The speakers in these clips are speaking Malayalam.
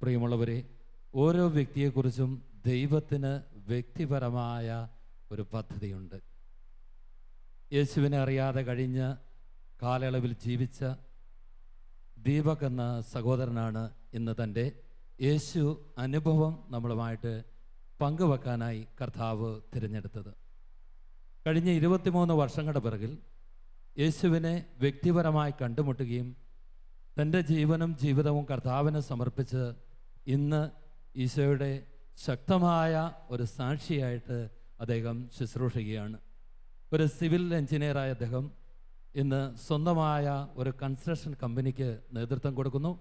പ്രിയമുള്ളവരെ, ഓരോ വ്യക്തിയെക്കുറിച്ചും ദൈവത്തിന് വ്യക്തിപരമായ ഒരു പദ്ധതിയുണ്ട്. യേശുവിനെ അറിയാതെ കഴിഞ്ഞ കാലയളവിൽ ജീവിച്ച ദീപക് എന്ന സഹോദരനാണ് ഇന്ന് തൻ്റെ യേശു അനുഭവം നമ്മളുമായിട്ട് പങ്കുവെക്കാനായി കർത്താവ് തിരഞ്ഞെടുത്തത്. കഴിഞ്ഞ 23 വർഷങ്ങളുടെ പിറകിൽ യേശുവിനെ വ്യക്തിപരമായി കണ്ടുമുട്ടുകയും തൻ്റെ ജീവനും ജീവിതവും കർത്താവിനെ സമർപ്പിച്ച് ഇന്ന് ഈശോയുടെ ശക്തമായ ഒരു സാക്ഷിയായിട്ട് അദ്ദേഹം ശുശ്രൂഷിക്കുകയാണ്. ഒരു സിവിൽ എഞ്ചിനീയറായ അദ്ദേഹം ഇന്ന് സ്വന്തമായ ഒരു കൺസ്ട്രക്ഷൻ കമ്പനിക്ക് നേതൃത്വം കൊടുക്കുന്നു.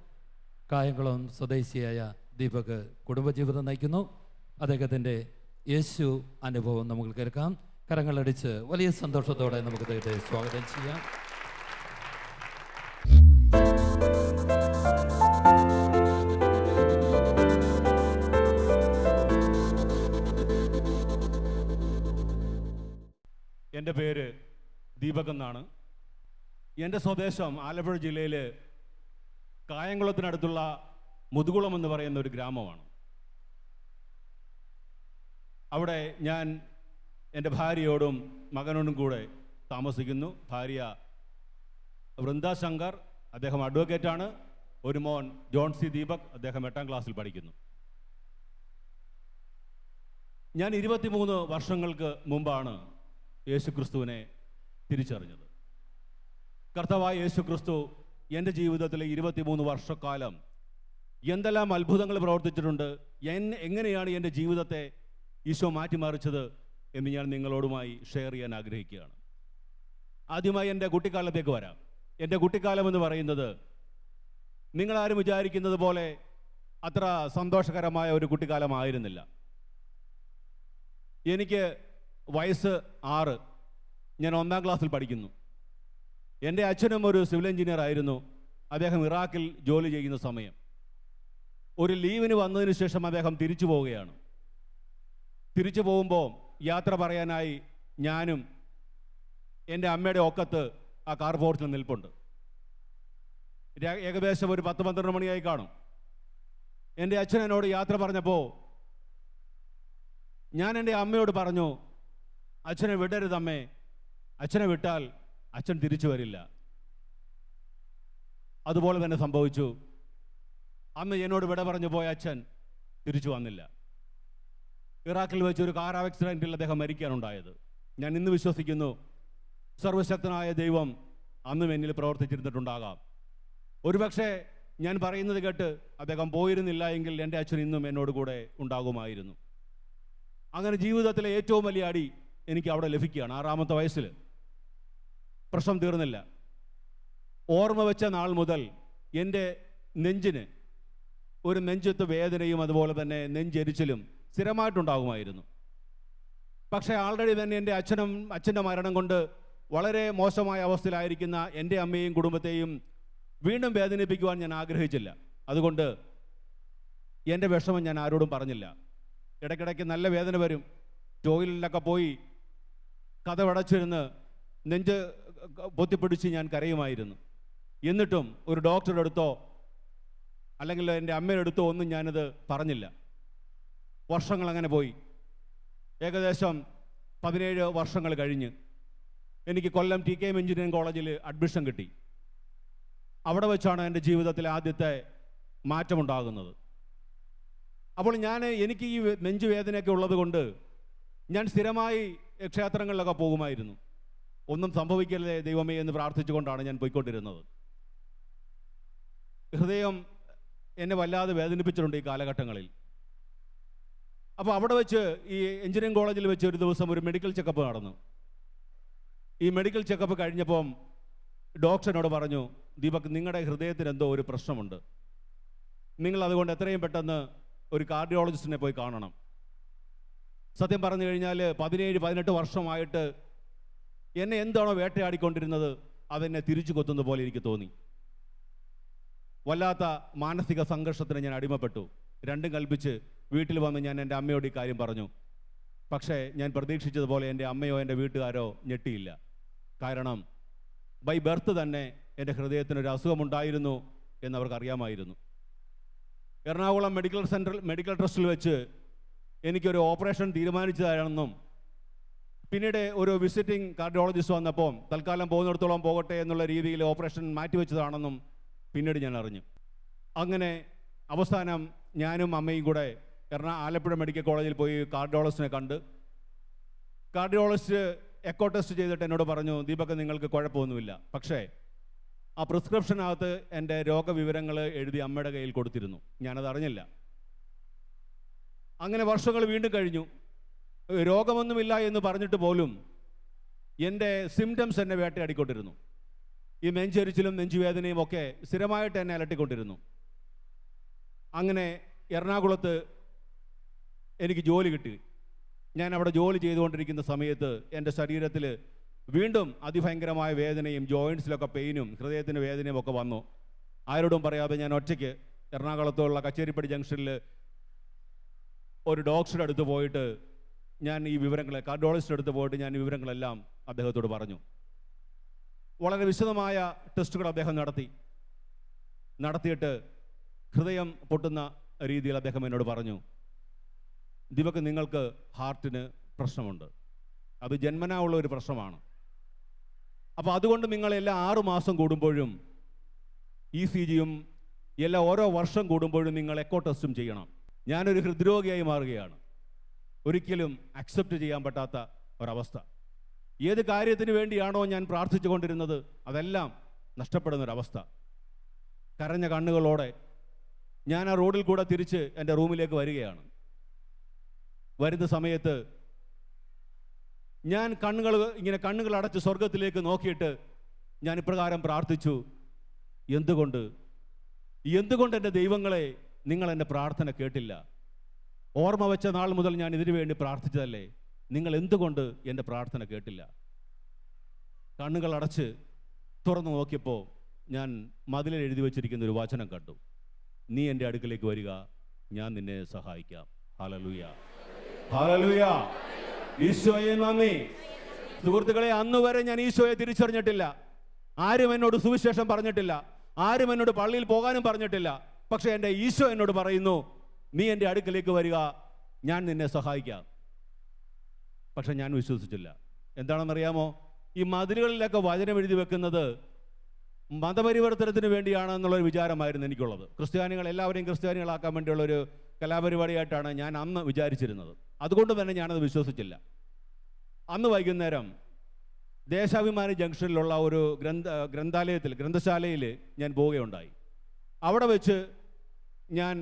കായംകുളം സ്വദേശിയായ ദീപക് കുടുംബജീവിതം നയിക്കുന്നു. അദ്ദേഹത്തിൻ്റെ യേശു അനുഭവം നമുക്ക് കേൾക്കാം. കരങ്ങളടിച്ച് വലിയ സന്തോഷത്തോടെ നമുക്ക് അദ്ദേഹത്തെ സ്വാഗതം ചെയ്യാം. എൻ്റെ പേര് ദീപക് എന്നാണ്. എൻ്റെ സ്വദേശം ആലപ്പുഴ ജില്ലയിൽ കായംകുളത്തിനടുത്തുള്ള മുതുകുളം എന്ന് പറയുന്ന ഒരു ഗ്രാമമാണ്. അവിടെ ഞാൻ എൻ്റെ ഭാര്യയോടും മകനോടും കൂടെ താമസിക്കുന്നു. ഭാര്യ വൃന്ദ ശങ്കർ, അദ്ദേഹം അഡ്വക്കേറ്റാണ്. ഒരു മോൻ ജോൺ സി ദീപക്, അദ്ദേഹം 8ാം ക്ലാസ്സിൽ പഠിക്കുന്നു. ഞാൻ 23 വർഷങ്ങൾക്ക് മുമ്പാണ് യേശുക്രിസ്തുവിനെ തിരിച്ചറിഞ്ഞത്. കർത്താവായ യേശുക്രിസ്തു എൻ്റെ ജീവിതത്തിലെ 23 വർഷക്കാലം എന്തെല്ലാം അത്ഭുതങ്ങൾ പ്രവർത്തിച്ചിട്ടുണ്ട്, എങ്ങനെയാണ് എൻ്റെ ജീവിതത്തെ ഈശോ മാറ്റിമറിച്ചത് എന്ന് ഞാൻ നിങ്ങളോടുമായി ഷെയർ ചെയ്യാൻ ആഗ്രഹിക്കുകയാണ്. ആദ്യമായി എൻ്റെ കുട്ടിക്കാലത്തേക്ക് വരാം. എൻ്റെ കുട്ടിക്കാലം എന്ന് പറയുന്നത് നിങ്ങളാരും വിചാരിക്കുന്നത് പോലെ അത്ര സന്തോഷകരമായ ഒരു കുട്ടിക്കാലമായിരുന്നില്ല. എനിക്ക് വയസ്സ് 6, ഞാൻ 1ാം ക്ലാസ്സിൽ പഠിക്കുന്നു. എൻ്റെ അച്ഛനും ഒരു സിവിൽ എഞ്ചിനീയർ ആയിരുന്നു. അദ്ദേഹം ഇറാഖിൽ ജോലി ചെയ്യുന്ന സമയം ഒരു ലീവിന് വന്നതിന് ശേഷം അദ്ദേഹം തിരിച്ചു പോവുകയാണ്. തിരിച്ചു പോകുമ്പോൾ യാത്ര പറയാനായി ഞാനും എൻ്റെ അമ്മയുടെ ഒക്കത്ത് ആ കാർ പോർട്ടിൽ നിൽപ്പുണ്ട്. ഏകദേശം ഒരു 10-12 മണിയായി കാണും. എൻ്റെ അച്ഛൻ എന്നോട് യാത്ര പറഞ്ഞപ്പോൾ ഞാൻ എൻ്റെ അമ്മയോട് പറഞ്ഞു, അച്ഛനെ വിടരുതമ്മേ, അച്ഛനെ വിട്ടാൽ അച്ഛൻ തിരിച്ചു വരില്ല. അതുപോലെ തന്നെ സംഭവിച്ചു. അന്ന് എന്നോട് വിട പറഞ്ഞു പോയ അച്ഛൻ തിരിച്ചു വന്നില്ല. ഇറാഖിൽ വെച്ച് ഒരു കാർ ആക്സിഡൻറ്റിൽ അദ്ദേഹം മരിക്കാനുണ്ടായത്. ഞാൻ ഇന്ന് വിശ്വസിക്കുന്നു സർവശക്തനായ ദൈവം അന്നും എന്നിൽ പ്രവർത്തിച്ചിരുന്നിട്ടുണ്ടാകാം. ഒരുപക്ഷെ ഞാൻ പറയുന്നത് കേട്ട് അദ്ദേഹം പോയിരുന്നില്ല എങ്കിൽ എൻ്റെ അച്ഛൻ ഇന്നും എന്നോട് കൂടെ ഉണ്ടാകുമായിരുന്നു. അങ്ങനെ ജീവിതത്തിലെ ഏറ്റവും വലിയ അടി എനിക്ക് അവിടെ ലഭിക്കുകയാണ്. 6ാമത്തെ വയസ്സിൽ. പ്രശ്നം തീർന്നില്ല. ഓർമ്മ വെച്ച നാൾ മുതൽ എൻ്റെ നെഞ്ചിന് ഒരു നെഞ്ചത്ത് വേദനയും അതുപോലെ തന്നെ നെഞ്ചെരിച്ചിലും സ്ഥിരമായിട്ടുണ്ടാകുമായിരുന്നു. പക്ഷേ ആൾറെഡി തന്നെ എൻ്റെ അച്ഛൻ്റെ മരണം കൊണ്ട് വളരെ മോശമായ അവസ്ഥയിലായിരിക്കുന്ന എൻ്റെ അമ്മയെയും കുടുംബത്തെയും വീണ്ടും വേദനിപ്പിക്കുവാൻ ഞാൻ ആഗ്രഹിച്ചില്ല. അതുകൊണ്ട് എൻ്റെ വിഷമം ഞാൻ ആരോടും പറഞ്ഞില്ല. ഇടയ്ക്കിടയ്ക്ക് നല്ല വേദന വരും. ടോയ്ലറ്റിലൊക്കെ പോയി കതവടച്ചിരുന്ന് നെഞ്ച് പൊത്തിപ്പിടിച്ച് ഞാൻ കരയുമായിരുന്നു. എന്നിട്ടും ഒരു ഡോക്ടറുടെ അടുത്തോ അല്ലെങ്കിൽ എൻ്റെ അമ്മയുടെ അടുത്തോ ഒന്നും ഞാനത് പറഞ്ഞില്ല. വർഷങ്ങൾ അങ്ങനെ പോയി. ഏകദേശം 17 വർഷങ്ങൾ കഴിഞ്ഞ് എനിക്ക് കൊല്ലം TKM എഞ്ചിനീയറിംഗ് കോളേജിൽ അഡ്മിഷൻ കിട്ടി. അവിടെ വെച്ചാണ് എൻ്റെ ജീവിതത്തിലെ ആദ്യത്തെ മാറ്റമുണ്ടാകുന്നത്. അപ്പോൾ എനിക്ക് ഈ നെഞ്ചുവേദനയൊക്കെ ഉള്ളത് കൊണ്ട് ഞാൻ സ്ഥിരമായി ക്ഷേത്രങ്ങളിലൊക്കെ പോകുമായിരുന്നു. ഒന്നും സംഭവിക്കരുതേ ദൈവമേ എന്ന് പ്രാർത്ഥിച്ചുകൊണ്ടാണ് ഞാൻ പോയിക്കൊണ്ടിരുന്നത്. ഹൃദയം എന്നെ വല്ലാതെ വേദനിപ്പിച്ചിട്ടുണ്ട് ഈ കാലഘട്ടങ്ങളിൽ. അപ്പോൾ അവിടെ വെച്ച് ഈ എഞ്ചിനീയറിംഗ് കോളേജിൽ വെച്ച് ഒരു ദിവസം ഒരു മെഡിക്കൽ ചെക്കപ്പ് നടന്നു. ഈ മെഡിക്കൽ ചെക്കപ്പ് കഴിഞ്ഞപ്പം ഡോക്ടറിനോട് പറഞ്ഞു, ദീപക്, നിങ്ങളുടെ ഹൃദയത്തിന് എന്തോ ഒരു പ്രശ്നമുണ്ട്. നിങ്ങൾ അതുകൊണ്ട് എത്രയും പെട്ടെന്ന് ഒരു കാർഡിയോളജിസ്റ്റിനെ പോയി കാണണം. സത്യം പറഞ്ഞു കഴിഞ്ഞാൽ 17-18 വർഷമായിട്ട് എന്നെ എന്താണോ വേട്ടയാടിക്കൊണ്ടിരുന്നത് അതെന്നെ തിരിച്ചു കൊത്തുന്ന പോലെ എനിക്ക് തോന്നി. വല്ലാത്ത മാനസിക സംഘർഷത്തിന് ഞാൻ അടിമപ്പെട്ടു. രണ്ടും കൽപ്പിച്ച് വീട്ടിൽ വന്ന് ഞാൻ എൻ്റെ അമ്മയോട് ഈ കാര്യം പറഞ്ഞു. പക്ഷേ ഞാൻ പ്രതീക്ഷിച്ചതുപോലെ എൻ്റെ അമ്മയോ എൻ്റെ വീട്ടുകാരോ ഞെട്ടിയില്ല. കാരണം ബൈ ബർത്ത് തന്നെ എൻ്റെ ഹൃദയത്തിനൊരു അസുഖമുണ്ടായിരുന്നു എന്നവർക്ക് അറിയാമായിരുന്നു. എറണാകുളം മെഡിക്കൽ ട്രസ്റ്റിൽ വെച്ച് എനിക്കൊരു ഓപ്പറേഷൻ തീരുമാനിച്ചതാണെന്നും പിന്നീട് ഒരു വിസിറ്റിംഗ് കാർഡിയോളജിസ്റ്റ് വന്നപ്പോൾ തൽക്കാലം പോകുന്നിടത്തോളം പോകട്ടെ എന്നുള്ള രീതിയിൽ ഓപ്പറേഷൻ മാറ്റിവെച്ചതാണെന്നും പിന്നീട് ഞാൻ അറിഞ്ഞു. അങ്ങനെ അവസാനം ഞാനും അമ്മയും കൂടെ ആലപ്പുഴ മെഡിക്കൽ കോളേജിൽ പോയി കാർഡിയോളജിസ്റ്റിനെ കണ്ട് കാർഡിയോളജിസ്റ്റ് എക്കോ ടെസ്റ്റ് ചെയ്തിട്ട് എന്നോട് പറഞ്ഞു, ദീപക് നിങ്ങൾക്ക് കുഴപ്പമൊന്നുമില്ല, പക്ഷേ ആ പ്രിസ്ക്രിപ്ഷനകത്ത് എൻ്റെ രോഗവിവരങ്ങൾ എഴുതി അമ്മയുടെ കയ്യിൽ കൊടുത്തിരുന്നു. ഞാനത് അറിഞ്ഞില്ല. അങ്ങനെ വർഷങ്ങൾ വീണ്ടും കഴിഞ്ഞു. രോഗമൊന്നുമില്ല എന്ന് പറഞ്ഞിട്ട് പോലും എൻ്റെ സിംറ്റംസ് എന്നെ വേട്ടയാടിക്കൊണ്ടിരുന്നു. ഈ നെഞ്ചെരിച്ചിലും നെഞ്ചുവേദനയും ഒക്കെ സ്ഥിരമായിട്ട് എന്നെ അലട്ടിക്കൊണ്ടിരുന്നു. അങ്ങനെ എറണാകുളത്ത് എനിക്ക് ജോലി കിട്ടി. ഞാൻ അവിടെ ജോലി ചെയ്തുകൊണ്ടിരിക്കുന്ന സമയത്ത് എൻ്റെ ശരീരത്തിൽ വീണ്ടും അതിഭയങ്കരമായ വേദനയും ജോയിൻസിലൊക്കെ പെയിനും ഹൃദയത്തിൻ്റെ വേദനയും ഒക്കെ വന്നു. ആരോടും പറയാതെ ഞാൻ ഒറ്റയ്ക്ക് എറണാകുളത്തുള്ള കച്ചേരിപ്പടി ജംഗ്ഷനിൽ ഒരു ഡോക്ടറുടെ അടുത്ത് പോയിട്ട് ഞാൻ ഈ വിവരങ്ങൾ, കാർഡിയോളജിസ്റ്റിൻ്റെ അടുത്ത് പോയിട്ട് ഞാൻ ഈ വിവരങ്ങളെല്ലാം അദ്ദേഹത്തോട് പറഞ്ഞു. വളരെ വിശദമായ ടെസ്റ്റുകൾ അദ്ദേഹം നടത്തിയിട്ട് ഹൃദയം പൊട്ടുന്ന രീതിയിൽ അദ്ദേഹം എന്നോട് പറഞ്ഞു, ദീപക് നിങ്ങൾക്ക് ഹാർട്ടിന് പ്രശ്നമുണ്ട്, അത് ജന്മനാ ഉള്ള ഒരു പ്രശ്നമാണ്. അപ്പോൾ അതുകൊണ്ട് നിങ്ങൾ എല്ലാ 6 മാസം കൂടുമ്പോഴും ECG എല്ലാ ഓരോ വർഷം കൂടുമ്പോഴും നിങ്ങൾ എക്കോ ടെസ്റ്റും ചെയ്യണം. ഞാനൊരു ഹൃദ്രോഗിയായി മാറുകയാണ്. ഒരിക്കലും അക്സെപ്റ്റ് ചെയ്യാൻ പറ്റാത്ത ഒരവസ്ഥ. ഏത് കാര്യത്തിന് വേണ്ടിയാണോ ഞാൻ പ്രാർത്ഥിച്ചു കൊണ്ടിരുന്നത് അതെല്ലാം നഷ്ടപ്പെടുന്നൊരവസ്ഥ. കരഞ്ഞ കണ്ണുകളോടെ ഞാൻ ആ റോഡിൽ കൂടെ തിരിച്ച് എൻ്റെ റൂമിലേക്ക് വരികയാണ്. വരുന്ന സമയത്ത് ഞാൻ കണ്ണുകൾ അടച്ച് സ്വർഗത്തിലേക്ക് നോക്കിയിട്ട് ഞാൻ ഇപ്രകാരം പ്രാർത്ഥിച്ചു, എന്തുകൊണ്ട് എൻ്റെ ദൈവങ്ങളെ നിങ്ങൾ എൻ്റെ പ്രാർത്ഥന കേട്ടില്ല? ഓർമ്മ വെച്ച നാൾ മുതൽ ഞാൻ ഇതിനു വേണ്ടി പ്രാർത്ഥിച്ചതല്ലേ, നിങ്ങൾ എന്തുകൊണ്ട് എൻ്റെ പ്രാർത്ഥന കേട്ടില്ല? കണ്ണുകൾ അടച്ച് തുറന്നു നോക്കിയപ്പോൾ ഞാൻ മതിലിൽ എഴുതി വച്ചിരിക്കുന്ന ഒരു വചനം കണ്ടു, നീ എൻ്റെ അടുക്കലേക്ക് വരിക, ഞാൻ നിന്നെ സഹായിക്കാം. Hallelujah, hallelujah. ഈശോയെ നന്ദി. സുഹൃത്തുക്കളെ, അന്ന് വരെ ഞാൻ ഈശോയെ തിരിച്ചറിഞ്ഞിട്ടില്ല. ആരും എന്നോട് സുവിശേഷം പറഞ്ഞിട്ടില്ല, ആരും എന്നോട് പള്ളിയിൽ പോകാനും പറഞ്ഞിട്ടില്ല. പക്ഷെ എൻ്റെ ഈശോ എന്നോട് പറയുന്നു, നീ എൻ്റെ അടുക്കലേക്ക് വരിക, ഞാൻ നിന്നെ സഹായിക്കാം. പക്ഷെ ഞാൻ വിശ്വസിച്ചില്ല. എന്താണെന്നറിയാമോ? ഈ മതിലുകളിലൊക്കെ വചനം എഴുതി വെക്കുന്നത് മതപരിവർത്തനത്തിന് വേണ്ടിയാണെന്നുള്ളൊരു വിചാരമായിരുന്നു എനിക്കുള്ളത്. ക്രിസ്ത്യാനികൾ എല്ലാവരെയും ക്രിസ്ത്യാനികളാക്കാൻ വേണ്ടിയുള്ളൊരു കലാപരിപാടിയായിട്ടാണ് ഞാൻ അന്ന് വിചാരിച്ചിരുന്നത്. അതുകൊണ്ട് തന്നെ ഞാനത് വിശ്വസിച്ചില്ല. അന്ന് വൈകുന്നേരം ദേശാഭിമാനി ജംഗ്ഷനിലുള്ള ഒരു ഗ്രന്ഥശാലയിൽ ഞാൻ പോവുകയുണ്ടായി. അവിടെ വെച്ച് ഞാൻ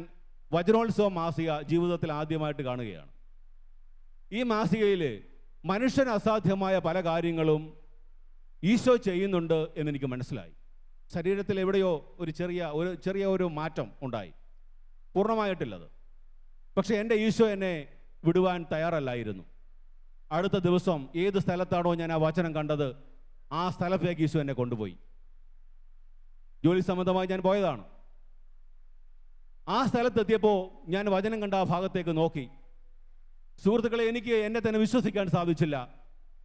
വചനോത്സവം മാസിക ജീവിതത്തിൽ ആദ്യമായിട്ട് കാണുകയാണ്. ഈ മാസികയിൽ മനുഷ്യന് അസാധ്യമായ പല കാര്യങ്ങളും ഈശോ ചെയ്യുന്നുണ്ട് എന്നെനിക്ക് മനസ്സിലായി. ശരീരത്തിൽ എവിടെയോ ഒരു ചെറിയ മാറ്റം ഉണ്ടായി, പൂർണ്ണമായിട്ടില്ലത്. പക്ഷെ എൻ്റെ ഈശോ എന്നെ വിടുവാൻ തയ്യാറല്ലായിരുന്നു. അടുത്ത ദിവസം ഏത് സ്ഥലത്താണോ ഞാൻ ആ വചനം കണ്ടത്, ആ സ്ഥലത്തേക്ക് ഈശോ എന്നെ കൊണ്ടുപോയി. ജോലി സംബന്ധമായി ഞാൻ പോയതാണ്. ആ സ്ഥലത്തെത്തിയപ്പോൾ ഞാൻ വചനം കണ്ട ആ ഭാഗത്തേക്ക് നോക്കി. സുഹൃത്തുക്കളെ, എനിക്ക് എന്നെ തന്നെ വിശ്വസിക്കാൻ സാധിച്ചില്ല.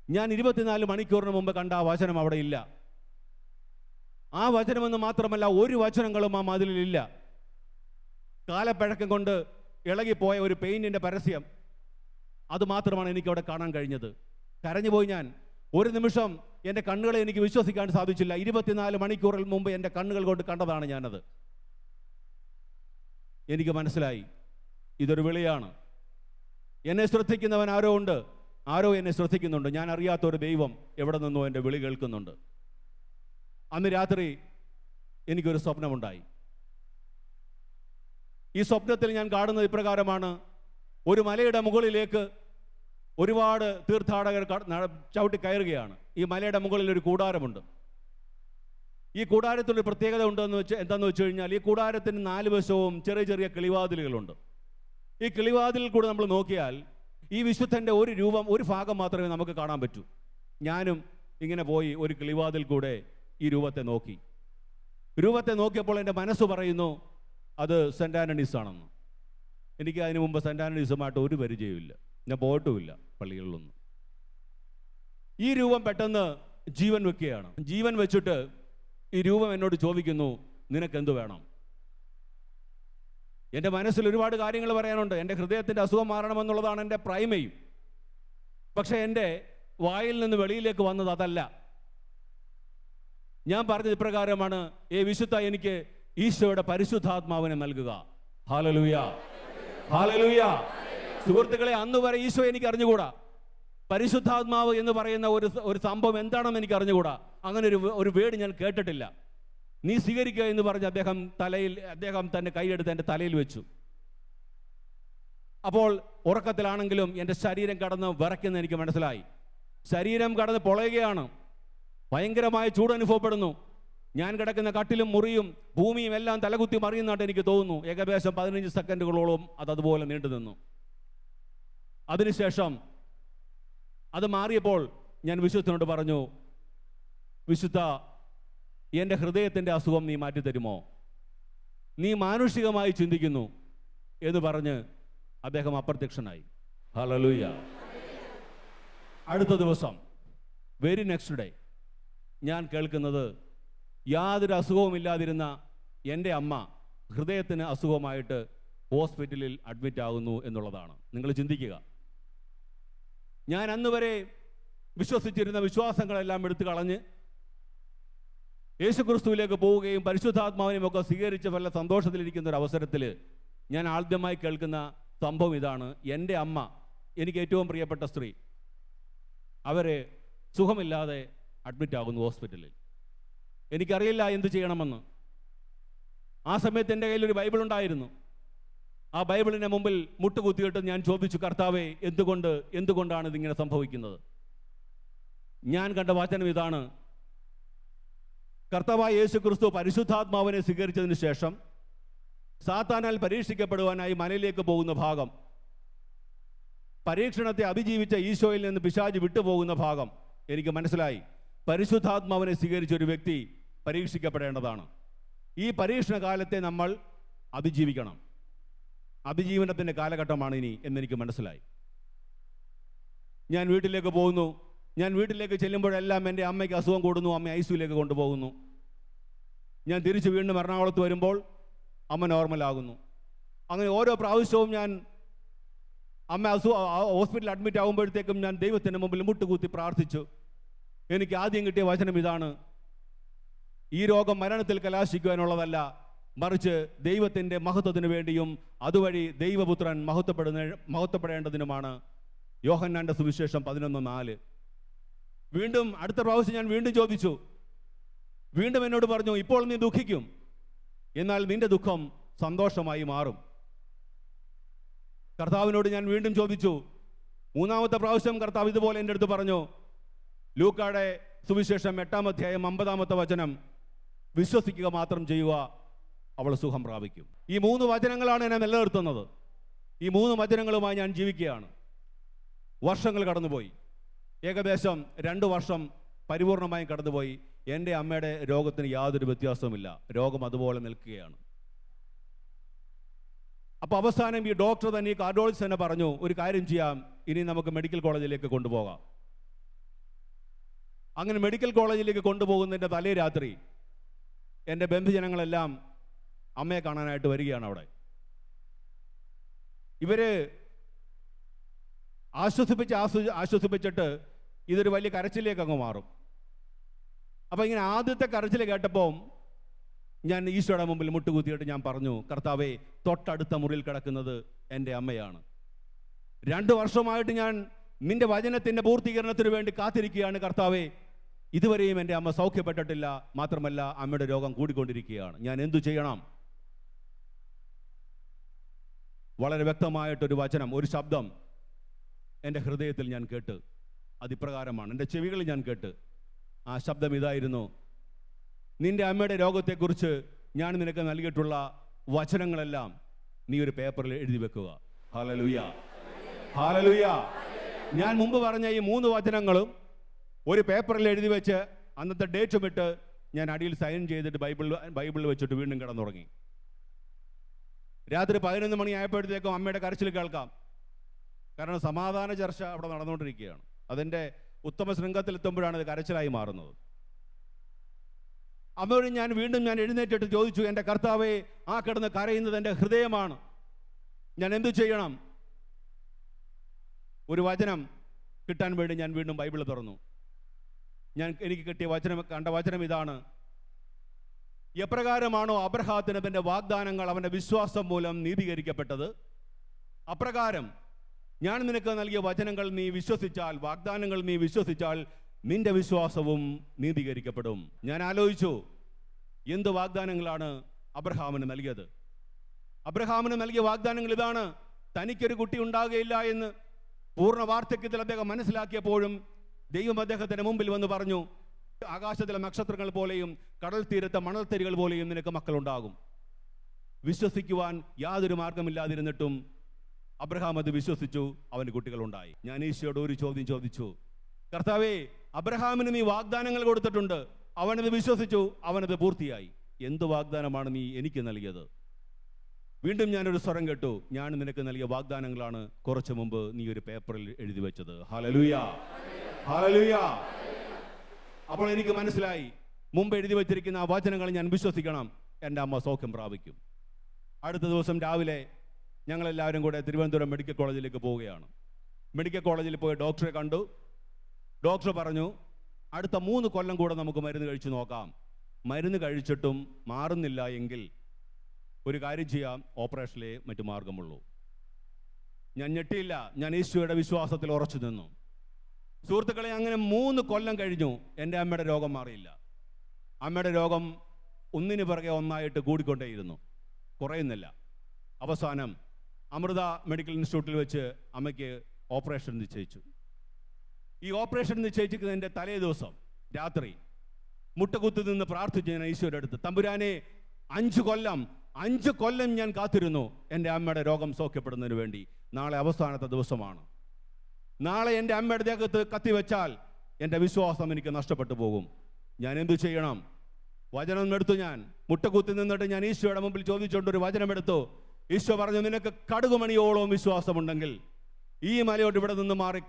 ഞാൻ 24 മണിക്കൂറിന് മുമ്പ് കണ്ട ആ വചനം അവിടെ ഇല്ല. ആ വചനമെന്ന് മാത്രമല്ല, ഒരു വചനങ്ങളും ആ മതിലിലില്ല. കാലപ്പഴക്കം കൊണ്ട് ഇളകിപ്പോയ ഒരു പെയിന്റിന്റെ പരസ്യം, അത് മാത്രമാണ് എനിക്ക് അവിടെ കാണാൻ കഴിഞ്ഞത്. കരഞ്ഞുപോയി ഞാൻ. ഒരു നിമിഷം എൻ്റെ കണ്ണുകളെ എനിക്ക് വിശ്വസിക്കാൻ സാധിച്ചില്ല. 24 മണിക്കൂറിൽ മുമ്പ് എൻ്റെ കണ്ണുകൾ കൊണ്ട് കണ്ടതാണ് ഞാനത്. എനിക്ക് മനസ്സിലായി, ഇതൊരു വിളിയാണ്. എന്നെ ശ്രദ്ധിക്കുന്നവൻ ആരോ ഉണ്ട്, ആരോ എന്നെ ശ്രദ്ധിക്കുന്നുണ്ട്. ഞാൻ അറിയാത്തൊരു ദൈവം എവിടെ നിന്നോ എൻ്റെ വിളി കേൾക്കുന്നുണ്ട്. അന്ന് രാത്രി എനിക്കൊരു സ്വപ്നമുണ്ടായി. ഈ സ്വപ്നത്തിൽ ഞാൻ കാണുന്നത് ഇപ്രകാരമാണ്: ഒരു മലയുടെ മുകളിലേക്ക് ഒരുപാട് തീർത്ഥാടകർ ചവിട്ടി കയറുകയാണ്. ഈ മലയുടെ മുകളിൽ ഒരു കൂടാരമുണ്ട്. ഈ കൂടാരത്തിനൊരു പ്രത്യേകത എന്താണെന്ന് വെച്ച് കഴിഞ്ഞാൽ, ഈ കൂടാരത്തിന് 4 വശവും ചെറിയ ചെറിയ കിളിവാതിലുകളുണ്ട്. ഈ കിളിവാതിലിൽ കൂടെ നമ്മൾ നോക്കിയാൽ ഈ വിശുദ്ധൻ്റെ ഒരു ഭാഗം മാത്രമേ നമുക്ക് കാണാൻ പറ്റൂ. ഞാനും ഇങ്ങനെ പോയി ഒരു കിളിവാതിൽ കൂടെ ഈ രൂപത്തെ നോക്കിയപ്പോൾ എൻ്റെ മനസ്സ് പറയുന്നു, അത് സെൻറ് ആൻ്റണീസ് ആണെന്ന്. എനിക്ക് അതിനു മുമ്പ് സെൻറ് ആൻ്റണീസുമായിട്ട് ഒരു പരിചയമില്ല, ഞാൻ പോയിട്ടുമില്ല പള്ളികളിലൊന്നും. ഈ രൂപം പെട്ടെന്ന് ജീവൻ വെക്കുകയാണ്. ജീവൻ വെച്ചിട്ട് ഈ രൂപം എന്നോട് ചോദിക്കുന്നു, നിനക്കെന്ത് വേണം? എൻ്റെ മനസ്സിൽ ഒരുപാട് കാര്യങ്ങൾ പറയാനുണ്ട്. എൻ്റെ ഹൃദയത്തിൻ്റെ അസുഖം മാറണമെന്നുള്ളതാണ് എൻ്റെ പ്രൈമയും. പക്ഷേ എൻ്റെ വായിൽ നിന്ന് വെളിയിലേക്ക് വന്നത് അതല്ല. ഞാൻ പറഞ്ഞത് ഇപ്രകാരമാണ്: വിശുദ്ധ, എനിക്ക് ഈശോയുടെ പരിശുദ്ധാത്മാവിനെ നൽകുക. Hallelujah, hallelujah. സുഹൃത്തുക്കളെ, അന്ന് വരെ ഈശോ എനിക്ക് അറിഞ്ഞുകൂടാ. പരിശുദ്ധാത്മാവ് എന്ന് പറയുന്ന ഒരു സംഭവം എന്താണെന്ന് എനിക്ക് അറിഞ്ഞുകൂടാ. അങ്ങനെ ഒരു വേർഡ് ഞാൻ കേട്ടിട്ടില്ല. നീ സ്വീകരിക്കുക എന്ന് പറഞ്ഞ് അദ്ദേഹം തൻ്റെ കൈയെടുത്ത് എൻ്റെ തലയിൽ വെച്ചു. അപ്പോൾ ഉറക്കത്തിലാണെങ്കിലും എൻ്റെ ശരീരം കടന്ന് വിറയ്ക്കുന്ന എനിക്ക് മനസ്സിലായി. ശരീരം കടന്ന് പൊളയുകയാണ്. ഭയങ്കരമായ ചൂട് അനുഭവപ്പെടുന്നു. ഞാൻ കിടക്കുന്ന കട്ടിലും മുറിയും ഭൂമിയും എല്ലാം തലകുത്തി മറിയുന്നതായിട്ട് എനിക്ക് തോന്നുന്നു. ഏകദേശം 15 സെക്കൻഡുകളോളം അതുപോലെ നീണ്ടു നിന്നു. അതിനുശേഷം അത് മാറിയപ്പോൾ ഞാൻ വിശുദ്ധനോട് പറഞ്ഞു: വിശുദ്ധ, എൻ്റെ ഹൃദയത്തിൻ്റെ അസുഖം നീ മാറ്റിത്തരുമോ? നീ മാനുഷികമായി ചിന്തിക്കുന്നു എന്ന് പറഞ്ഞ് അദ്ദേഹം അപ്രത്യക്ഷനായി. ഹല്ലേലൂയ. അടുത്ത ദിവസം, വെരി നെക്സ്റ്റ് ഡേ, ഞാൻ കേൾക്കുന്നത് യാതൊരു അസുഖവുമില്ലാതിരുന്ന എൻ്റെ അമ്മ ഹൃദയത്തിന് അസുഖമായിട്ട് ഹോസ്പിറ്റലിൽ അഡ്മിറ്റ് ആകുന്നു എന്നുള്ളതാണ്. നിങ്ങൾ ചിന്തിക്കുക. ഞാൻ അന്ന് വരെ വിശ്വസിച്ചിരുന്ന വിശ്വാസങ്ങളെല്ലാം എടുത്തു കളഞ്ഞ് യേശുക്രിസ്തുവിലേക്ക് പോവുകയും പരിശുദ്ധാത്മാവിനെയും ഒക്കെ സ്വീകരിച്ച വല്ല സന്തോഷത്തിലിരിക്കുന്ന ഒരു അവസരത്തിൽ ഞാൻ ആദ്യമായി കേൾക്കുന്ന സംഭവം ഇതാണ്: എൻ്റെ അമ്മ, എനിക്ക് ഏറ്റവും പ്രിയപ്പെട്ട സ്ത്രീ, അവരെ സുഖമില്ലാതെ അഡ്മിറ്റ് ആകുന്നു ഹോസ്പിറ്റലിൽ. എനിക്കറിയില്ല എന്ത് ചെയ്യണമെന്ന്. ആ സമയത്ത് എൻ്റെ കയ്യിൽ ഒരു ബൈബിൾ ഉണ്ടായിരുന്നു. ആ ബൈബിളിൻ്റെ മുമ്പിൽ മുട്ടുകുത്തിയിട്ട് ഞാൻ ചോദിച്ചു: കർത്താവേ, എന്തുകൊണ്ടാണ് ഇതിങ്ങനെ സംഭവിക്കുന്നത്? ഞാൻ കണ്ട വചനം ഇതാണ്: കർത്താവായ യേശു ക്രിസ്തു പരിശുദ്ധാത്മാവിനെ സ്വീകരിച്ചതിന് ശേഷം സാത്താനാൽ പരീക്ഷിക്കപ്പെടുവാനായി മലയിലേക്ക് പോകുന്ന ഭാഗം, പരീക്ഷണത്തെ അതിജീവിച്ച ഈശോയിൽ നിന്ന് പിശാച് വിട്ടുപോകുന്ന ഭാഗം എനിക്ക് മനസ്സിലായി. പരിശുദ്ധാത്മാവിനെ സ്വീകരിച്ച ഒരു വ്യക്തി പരീക്ഷിക്കപ്പെടേണ്ടതാണ്. ഈ പരീക്ഷണ കാലത്തെ നമ്മൾ അതിജീവിക്കണം. അതിജീവനത്തിൻ്റെ കാലഘട്ടമാണ് ഇനി എന്നെനിക്ക് മനസ്സിലായി. ഞാൻ വീട്ടിലേക്ക് പോകുന്നു. ഞാൻ വീട്ടിലേക്ക് ചെല്ലുമ്പോഴെല്ലാം എൻ്റെ അമ്മയ്ക്ക് അസുഖം കൂടുന്നു. അമ്മ ഐസിയുലേക്ക് കൊണ്ടുപോകുന്നു. ഞാൻ തിരിച്ച് വീണ്ടും എറണാകുളത്ത് വരുമ്പോൾ അമ്മ നോർമലാകുന്നു. അങ്ങനെ ഓരോ പ്രാവശ്യവും ഞാൻ അമ്മ ഹോസ്പിറ്റലിൽ അഡ്മിറ്റ് ആകുമ്പോഴത്തേക്കും ഞാൻ ദൈവത്തിൻ്റെ മുമ്പിൽ മുട്ടുകുത്തി പ്രാർത്ഥിച്ചു. എനിക്ക് ആദ്യം കിട്ടിയ വചനം ഇതാണ്: ഈ രോഗം മരണത്തിൽ കലാശിക്കുവാനുള്ളതല്ല, മറിച്ച് ദൈവത്തിൻ്റെ മഹത്വത്തിന് വേണ്ടിയും അതുവഴി ദൈവപുത്രൻ മഹത്വപ്പെടേണ്ടതിനുമാണ്. യോഹന്നാന്റെ സുവിശേഷം 11:4. വീണ്ടും അടുത്ത പ്രാവശ്യം ഞാൻ വീണ്ടും ചോദിച്ചു. വീണ്ടും എന്നോട് പറഞ്ഞു: ഇപ്പോൾ നീ ദുഃഖിക്കും, എന്നാൽ നിന്റെ ദുഃഖം സന്തോഷമായി മാറും. കർത്താവിനോട് ഞാൻ വീണ്ടും ചോദിച്ചു. മൂന്നാമത്തെ പ്രാവശ്യം കർത്താവ് ഇതുപോലെ എൻ്റെ അടുത്ത് പറഞ്ഞു: ലൂക്കായുടെ സുവിശേഷം 8-ാം അധ്യായം 50-ാമത്തെ വചനം, വിശ്വസിക്കുക മാത്രം ചെയ്യുക, അവൾ സുഖം പ്രാപിക്കും. ഈ 3 വചനങ്ങളാണ് എന്നെ നിലനിർത്തുന്നത്. ഈ 3 വചനങ്ങളുമായി ഞാൻ ജീവിക്കുകയാണ്. വർഷങ്ങൾ കടന്നുപോയി. ഏകദേശം 2 വർഷം പരിപൂർണമായും കടന്നുപോയി. എൻ്റെ അമ്മയുടെ രോഗത്തിന് യാതൊരു വ്യത്യാസവുമില്ല. രോഗം അതുപോലെ നിൽക്കുകയാണ്. അപ്പോൾ അവസാനം ഈ ഡോക്ടർ തന്നെ, ഈ കാർഡിയോളജിസ്റ്റ് തന്നെ പറഞ്ഞു: ഒരു കാര്യം ചെയ്യാം, ഇനി നമുക്ക് മെഡിക്കൽ കോളേജിലേക്ക് കൊണ്ടുപോകാം. അങ്ങനെ മെഡിക്കൽ കോളേജിലേക്ക് കൊണ്ടുപോകുന്നതിൻ്റെ തലേ രാത്രി എൻ്റെ ബന്ധുജനങ്ങളെല്ലാം അമ്മയെ കാണാനായിട്ട് വരികയാണ്. അവിടെ ഇവര് ആശ്വസിപ്പിച്ചിട്ട് ഇതൊരു വലിയ കരച്ചിലേക്ക് അങ്ങ് മാറും. അപ്പം ഇങ്ങനെ ആദ്യത്തെ കരച്ചിൽ കേട്ടപ്പോൾ ഞാൻ ഈശോയുടെ മുമ്പിൽ മുട്ടുകുത്തിയിട്ട് ഞാൻ പറഞ്ഞു: കർത്താവേ, തൊട്ടടുത്ത മുറിയിൽ കിടക്കുന്നത് എൻ്റെ അമ്മയാണ്. 2 വർഷമായിട്ട് ഞാൻ നിന്റെ വചനത്തിൻ്റെ പൂർത്തീകരണത്തിന് വേണ്ടി കാത്തിരിക്കുകയാണ് കർത്താവേ. ഇതുവരെയും എൻ്റെ അമ്മ സൗഖ്യപ്പെട്ടിട്ടില്ല. മാത്രമല്ല, അമ്മയുടെ രോഗം കൂടിക്കൊണ്ടിരിക്കുകയാണ്. ഞാൻ എന്തു ചെയ്യണം? വളരെ വ്യക്തമായിട്ടൊരു വചനം, ഒരു ശബ്ദം എൻ്റെ ഹൃദയത്തിൽ ഞാൻ കേട്ട്. അതിപ്രകാരമാണ്, എൻ്റെ ചെവികളിൽ ഞാൻ കേട്ട്. ആ ശബ്ദം ഇതായിരുന്നു: നിന്റെ അമ്മയുടെ രോഗത്തെക്കുറിച്ച് ഞാൻ നിനക്ക് നൽകിയിട്ടുള്ള വചനങ്ങളെല്ലാം നീ ഒരു പേപ്പറിൽ എഴുതി വെക്കുക. Hallelujah, hallelujah. ഞാൻ മുമ്പ് പറഞ്ഞ ഈ 3 വചനങ്ങളും ഒരു പേപ്പറിൽ എഴുതി വെച്ച് അന്നത്തെ ഡേറ്റും ഇട്ട് ഞാൻ അടിയിൽ സൈൻ ചെയ്തിട്ട് ബൈബിളിൽ വെച്ചിട്ട് വീണ്ടും കിടന്നുറങ്ങി. രാത്രി 11 മണി ആയപ്പോഴത്തേക്കും അമ്മയുടെ കരച്ചിൽ കേൾക്കാം. കാരണം സമാധാന ചർച്ച അവിടെ നടന്നുകൊണ്ടിരിക്കുകയാണ്. അതിൻ്റെ ഉത്തമ ശൃംഗത്തിലെത്തുമ്പോഴാണ് ഇത് കരച്ചിലായി മാറുന്നത്. അമ്മയോട് ഞാൻ വീണ്ടും എഴുന്നേറ്റിട്ട് ചോദിച്ചു, എൻ്റെ കർത്താവേ, ആ കിടന്ന് കരയുന്നത് എൻ്റെ ഹൃദയമാണ്, ഞാൻ എന്തു ചെയ്യണം? ഒരു വചനം കിട്ടാൻ വേണ്ടി ഞാൻ വീണ്ടും ബൈബിൾ തുറന്നു. എനിക്ക് കിട്ടിയ കണ്ട വചനം ഇതാണ്: എപ്രകാരമാണോ അബ്രഹാത്തിന് തൻ്റെ വാഗ്ദാനങ്ങൾ അവൻ്റെ വിശ്വാസം മൂലം നീതീകരിക്കപ്പെട്ടത്, അപ്രകാരം ഞാൻ നിനക്ക് നൽകിയ വചനങ്ങൾ നീ വിശ്വസിച്ചാൽ, വാഗ്ദാനങ്ങൾ നീ വിശ്വസിച്ചാൽ, നിന്റെ വിശ്വാസവും നീതീകരിക്കപ്പെടും. ഞാൻ ആലോചിച്ചു, എന്ത് വാഗ്ദാനങ്ങളാണ് അബ്രഹാമിന് നൽകിയത്? അബ്രഹാമിന് നൽകിയ വാഗ്ദാനങ്ങൾ ഇതാണ്: തനിക്കൊരു കുട്ടി ഉണ്ടാകുകയില്ല എന്ന് പൂർണ്ണ വാർദ്ധക്യത്തിൽ അദ്ദേഹം മനസ്സിലാക്കിയപ്പോഴും ദൈവം അദ്ദേഹത്തിന് മുമ്പിൽ വന്ന് പറഞ്ഞു, ആകാശത്തിലെ നക്ഷത്രങ്ങൾ പോലെയും കടൽ തീരത്തെ മണൽത്തരികൾ പോലെയും നിനക്ക് മക്കളുണ്ടാകും. വിശ്വസിക്കുവാൻ യാതൊരു മാർഗമില്ലാതിരുന്നിട്ടും അബ്രഹാം അത് വിശ്വസിച്ചു, അവന് കുട്ടികളുണ്ടായി. ഞാൻ ഈശോയോട് ഒരു ചോദ്യം ചോദിച്ചു, കർത്താവേ, അബ്രഹാമിന് നീ വാഗ്ദാനങ്ങൾ കൊടുത്തിട്ടുണ്ട്, അവനത് വിശ്വസിച്ചു, അവനത് പൂർത്തിയായി. എന്ത് വാഗ്ദാനമാണ് നീ എനിക്ക് നൽകിയത്? വീണ്ടും ഞാനൊരു സ്വരം കേട്ടു, ഞാൻ നിനക്ക് നൽകിയ വാഗ്ദാനങ്ങളാണ് കുറച്ചു മുമ്പ് നീ ഒരു പേപ്പറിൽ എഴുതി വെച്ചത്. Hallelujah, hallelujah. അപ്പോൾ എനിക്ക് മനസ്സിലായി, മുമ്പ് എഴുതി വെച്ചിരിക്കുന്ന ആ വചനങ്ങൾ ഞാൻ വിശ്വസിക്കണം, എൻ്റെ അമ്മ സൗഖ്യം പ്രാപിക്കും. അടുത്ത ദിവസം രാവിലെ ഞങ്ങളെല്ലാവരും കൂടെ തിരുവനന്തപുരം മെഡിക്കൽ കോളേജിലേക്ക് പോവുകയാണ്. മെഡിക്കൽ കോളേജിൽ പോയി ഡോക്ടറെ കണ്ടു. ഡോക്ടർ പറഞ്ഞു, അടുത്ത 3 കൊല്ലം കൂടെ നമുക്ക് മരുന്ന് കഴിച്ചു നോക്കാം. മരുന്ന് കഴിച്ചിട്ടും മാറുന്നില്ല എങ്കിൽ ഒരു കാര്യം ചെയ്യാം, ഓപ്പറേഷനിലേ മറ്റു മാർഗമുള്ളൂ. ഞാൻ ഞെട്ടിയില്ല, ഞാൻ ഈശോയുടെ വിശ്വാസത്തിൽ ഉറച്ചു നിന്നു. സുഹൃത്തുക്കളെ, അങ്ങനെ 3 കൊല്ലം കഴിഞ്ഞു, എൻ്റെ അമ്മയുടെ രോഗം മാറിയില്ല. അമ്മയുടെ രോഗം ഒന്നിനു പിറകെ ഒന്നായിട്ട് കൂടിക്കൊണ്ടേയിരുന്നു, കുറയുന്നില്ല. അവസാനം അമൃത മെഡിക്കൽ ഇൻസ്റ്റിറ്റ്യൂട്ടിൽ വെച്ച് അമ്മയ്ക്ക് ഓപ്പറേഷൻ നിശ്ചയിച്ചു. ഈ ഓപ്പറേഷൻ നിശ്ചയിച്ചിരിക്കുന്നതിൻ്റെ തലേ ദിവസം രാത്രി മുട്ടകുത്തി നിന്ന് പ്രാർത്ഥിച്ചു ഞാൻ ഈശോയുടെ അടുത്ത്, തമ്പുരാനെ, 5 കൊല്ലം ഞാൻ കാത്തിരുന്നു എൻ്റെ അമ്മയുടെ രോഗം സൗഖ്യപ്പെടുന്നതിന് വേണ്ടി. നാളെ അവസാനത്തെ ദിവസമാണ്. നാളെ എൻ്റെ അമ്മയുടെ ദേഹത്ത് കത്തിവെച്ചാൽ എൻ്റെ വിശ്വാസം എനിക്ക് നഷ്ടപ്പെട്ടു പോകും. ഞാൻ എന്തു ചെയ്യണം? വചനം എടുത്തു. ഞാൻ മുട്ടകുത്തി നിന്നിട്ട് ഞാൻ ഈശോയുടെ മുമ്പിൽ ചോദിച്ചുകൊണ്ട് ഒരു വചനം എടുത്തു. ഈശോ പറഞ്ഞു, നിനക്ക് കടുകുമണിയോളം വിശ്വാസമുണ്ടെങ്കിൽ ഈ മലയോട് ഇവിടെ നിന്ന് മാറി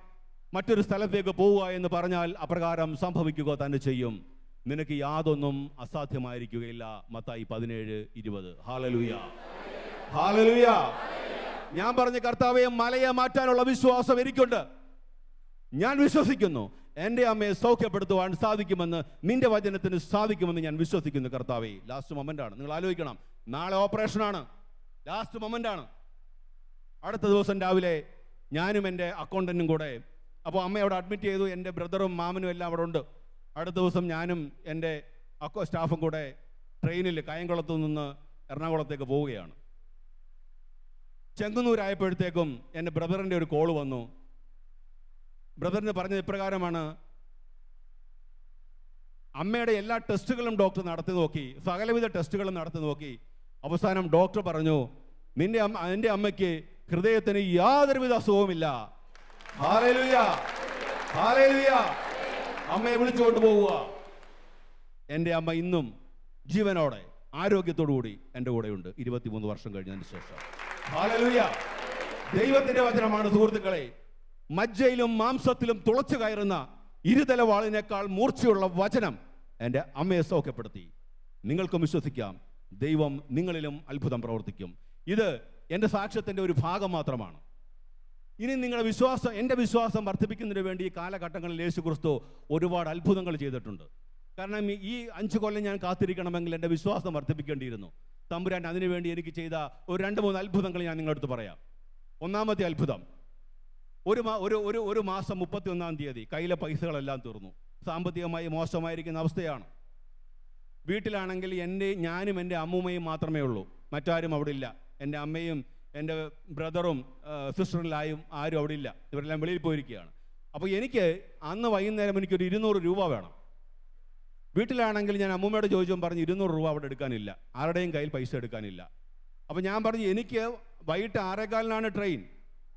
മറ്റൊരു സ്ഥലത്തേക്ക് പോവുക എന്ന് പറഞ്ഞാൽ അപ്രകാരം സംഭവിക്കുക തന്നെ ചെയ്യും. നിനക്ക് യാതൊന്നും അസാധ്യമായിരിക്കുകയില്ല. മത്തായി 17:20. Hallelujah, hallelujah. ഞാൻ പറഞ്ഞു, കർത്താവേ, മലയെ മാറ്റാനുള്ള വിശ്വാസം എനിക്കുണ്ട്. ഞാൻ വിശ്വസിക്കുന്നു എൻ്റെ അമ്മയെ സൗഖ്യപ്പെടുത്തുവാൻ സാധിക്കുമെന്ന്, നിന്റെ വചനത്തിന് സാധിക്കുമെന്ന് ഞാൻ വിശ്വസിക്കുന്നു കർത്താവേ. ലാസ്റ്റ് മൊമെന്റ് ആണ്. നിങ്ങൾ ആലോചിക്കണം, നാളെ ഓപ്പറേഷനാണ്, ലാസ്റ്റ് മൊമെന്റ് ആണ്. അടുത്ത ദിവസം രാവിലെ ഞാനും എൻ്റെ അക്കൗണ്ടന്റും കൂടെ, അപ്പോൾ അമ്മയെ അവിടെ അഡ്മിറ്റ് ചെയ്തു, എൻ്റെ ബ്രദറും മാമനും എല്ലാം അവിടെ ഉണ്ട്. അടുത്ത ദിവസം ഞാനും എൻ്റെ സ്റ്റാഫും കൂടെ ട്രെയിനിൽ കായംകുളത്തു നിന്ന് എറണാകുളത്തേക്ക് പോവുകയാണ്. ചെങ്ങന്നൂരായപ്പോഴത്തേക്കും എൻ്റെ ബ്രദറിൻ്റെ ഒരു കോള് വന്നു. ബ്രദറിന് പറഞ്ഞത് ഇപ്രകാരമാണ്: അമ്മയുടെ എല്ലാ ടെസ്റ്റുകളും ഡോക്ടർ നടത്തി നോക്കി, സകലവിധ ടെസ്റ്റുകളും നടത്തി നോക്കി. അവസാനം ഡോക്ടർ പറഞ്ഞു, എൻ്റെ അമ്മയ്ക്ക് ഹൃദയത്തിന് യാതൊരുവിധ അസുഖവുമില്ല. Hallelujah, hallelujah. അമ്മയെ വിളിച്ചുകൊണ്ട് പോവുക. എൻ്റെ അമ്മ ഇന്നും ജീവനോടെ ആരോഗ്യത്തോടു കൂടി എൻ്റെ കൂടെയുണ്ട്, 23 വർഷം കഴിഞ്ഞതിന് ശേഷം. ഹല്ലേലൂയ. ദൈവത്തിന്റെ വചനമാണ് സുഹൃത്തുക്കളെ. മജ്ജയിലും മാംസത്തിലും തുളച്ചു കയറുന്ന ഇരുതല വാളിനേക്കാൾ മൂർച്ചയുള്ള വചനം എൻ്റെ അമ്മയെ സൗഖ്യപ്പെടുത്തി. നിങ്ങൾക്കും വിശ്വസിക്കാം, ദൈവം നിങ്ങളിലും അത്ഭുതം പ്രവർത്തിക്കും. ഇത് എൻ്റെ സാക്ഷ്യത്തിൻ്റെ ഒരു ഭാഗം മാത്രമാണ്. ഇനി നിങ്ങളുടെ വിശ്വാസം, എൻ്റെ വിശ്വാസം വർദ്ധിപ്പിക്കുന്നതിന് വേണ്ടി ഈ കാലഘട്ടങ്ങളിൽ യേശു ക്രിസ്തു ഒരുപാട് അത്ഭുതങ്ങൾ ചെയ്തിട്ടുണ്ട്. കാരണം ഈ 5 കൊല്ലം ഞാൻ കാത്തിരിക്കണമെങ്കിൽ എൻ്റെ വിശ്വാസം വർദ്ധിപ്പിക്കേണ്ടിയിരുന്നു. തമ്പുരാൻ അതിനുവേണ്ടി എനിക്ക് ചെയ്ത ഒരു 2-3 അത്ഭുതങ്ങൾ ഞാൻ നിങ്ങളടുത്ത് പറയാം. ഒന്നാമത്തെ അത്ഭുതം, ഒരു മാസം 31-ാം തീയതി കയ്യിലെ പൈസകളെല്ലാം തീർന്നു. സാമ്പത്തികമായി മോശമായിരിക്കുന്ന അവസ്ഥയാണ്. വീട്ടിലാണെങ്കിൽ ഞാനും എൻ്റെ അമ്മൂമ്മയും മാത്രമേ ഉള്ളൂ, മറ്റാരും അവിടെ ഇല്ല. എൻ്റെ അമ്മയും എൻ്റെ ബ്രദറും സിസ്റ്ററിലായും ആരും അവിടെ ഇല്ല, ഇവരെല്ലാം വെളിയിൽ പോയിരിക്കുകയാണ്. അപ്പോൾ എനിക്ക് അന്ന് വൈകുന്നേരം എനിക്കൊരു 200 രൂപ വേണം. വീട്ടിലാണെങ്കിൽ ഞാൻ അമ്മൂമ്മയോട് ചോദിച്ചും പറഞ്ഞു 200 രൂപ അവിടെ എടുക്കാനില്ല, ആരുടെയും കയ്യിൽ പൈസ എടുക്കാനില്ല. അപ്പോൾ ഞാൻ പറഞ്ഞു, എനിക്ക് വൈകിട്ട് 6:15-നാണ് ട്രെയിൻ,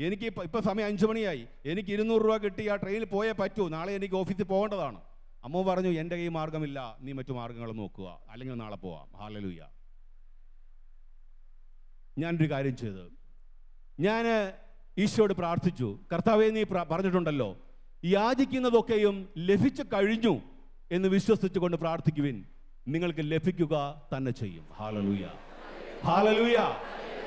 എനിക്ക് ഇപ്പോൾ സമയം 5 മണിയായി, എനിക്ക് 200 രൂപ കിട്ടി ആ ട്രെയിനിൽ പോയേ പറ്റൂ, നാളെ എനിക്ക് ഓഫീസിൽ പോകേണ്ടതാണ്. അമ്മ പറഞ്ഞു, എൻ്റെ കയ്യിൽ മാർഗമില്ല, നീ മറ്റു മാർഗങ്ങൾ നോക്കുക, അല്ലെങ്കിൽ നാളെ പോവാം. ഹല്ലേലൂയ. ഞാനൊരു കാര്യം ചെയ്തു, ഞാൻ ഈശോയോട് പ്രാർത്ഥിച്ചു, കർത്താവേ, നീ പറഞ്ഞിട്ടുണ്ടല്ലോ യാചിക്കുന്നതൊക്കെയും ലഭിച്ചു കഴിഞ്ഞു എന്ന് വിശ്വസിച്ചുകൊണ്ട് പ്രാർത്ഥിക്കുവിൻ, നിങ്ങൾക്ക് ലഭിക്കുക തന്നെ ചെയ്യും. Hallelujah, hallelujah.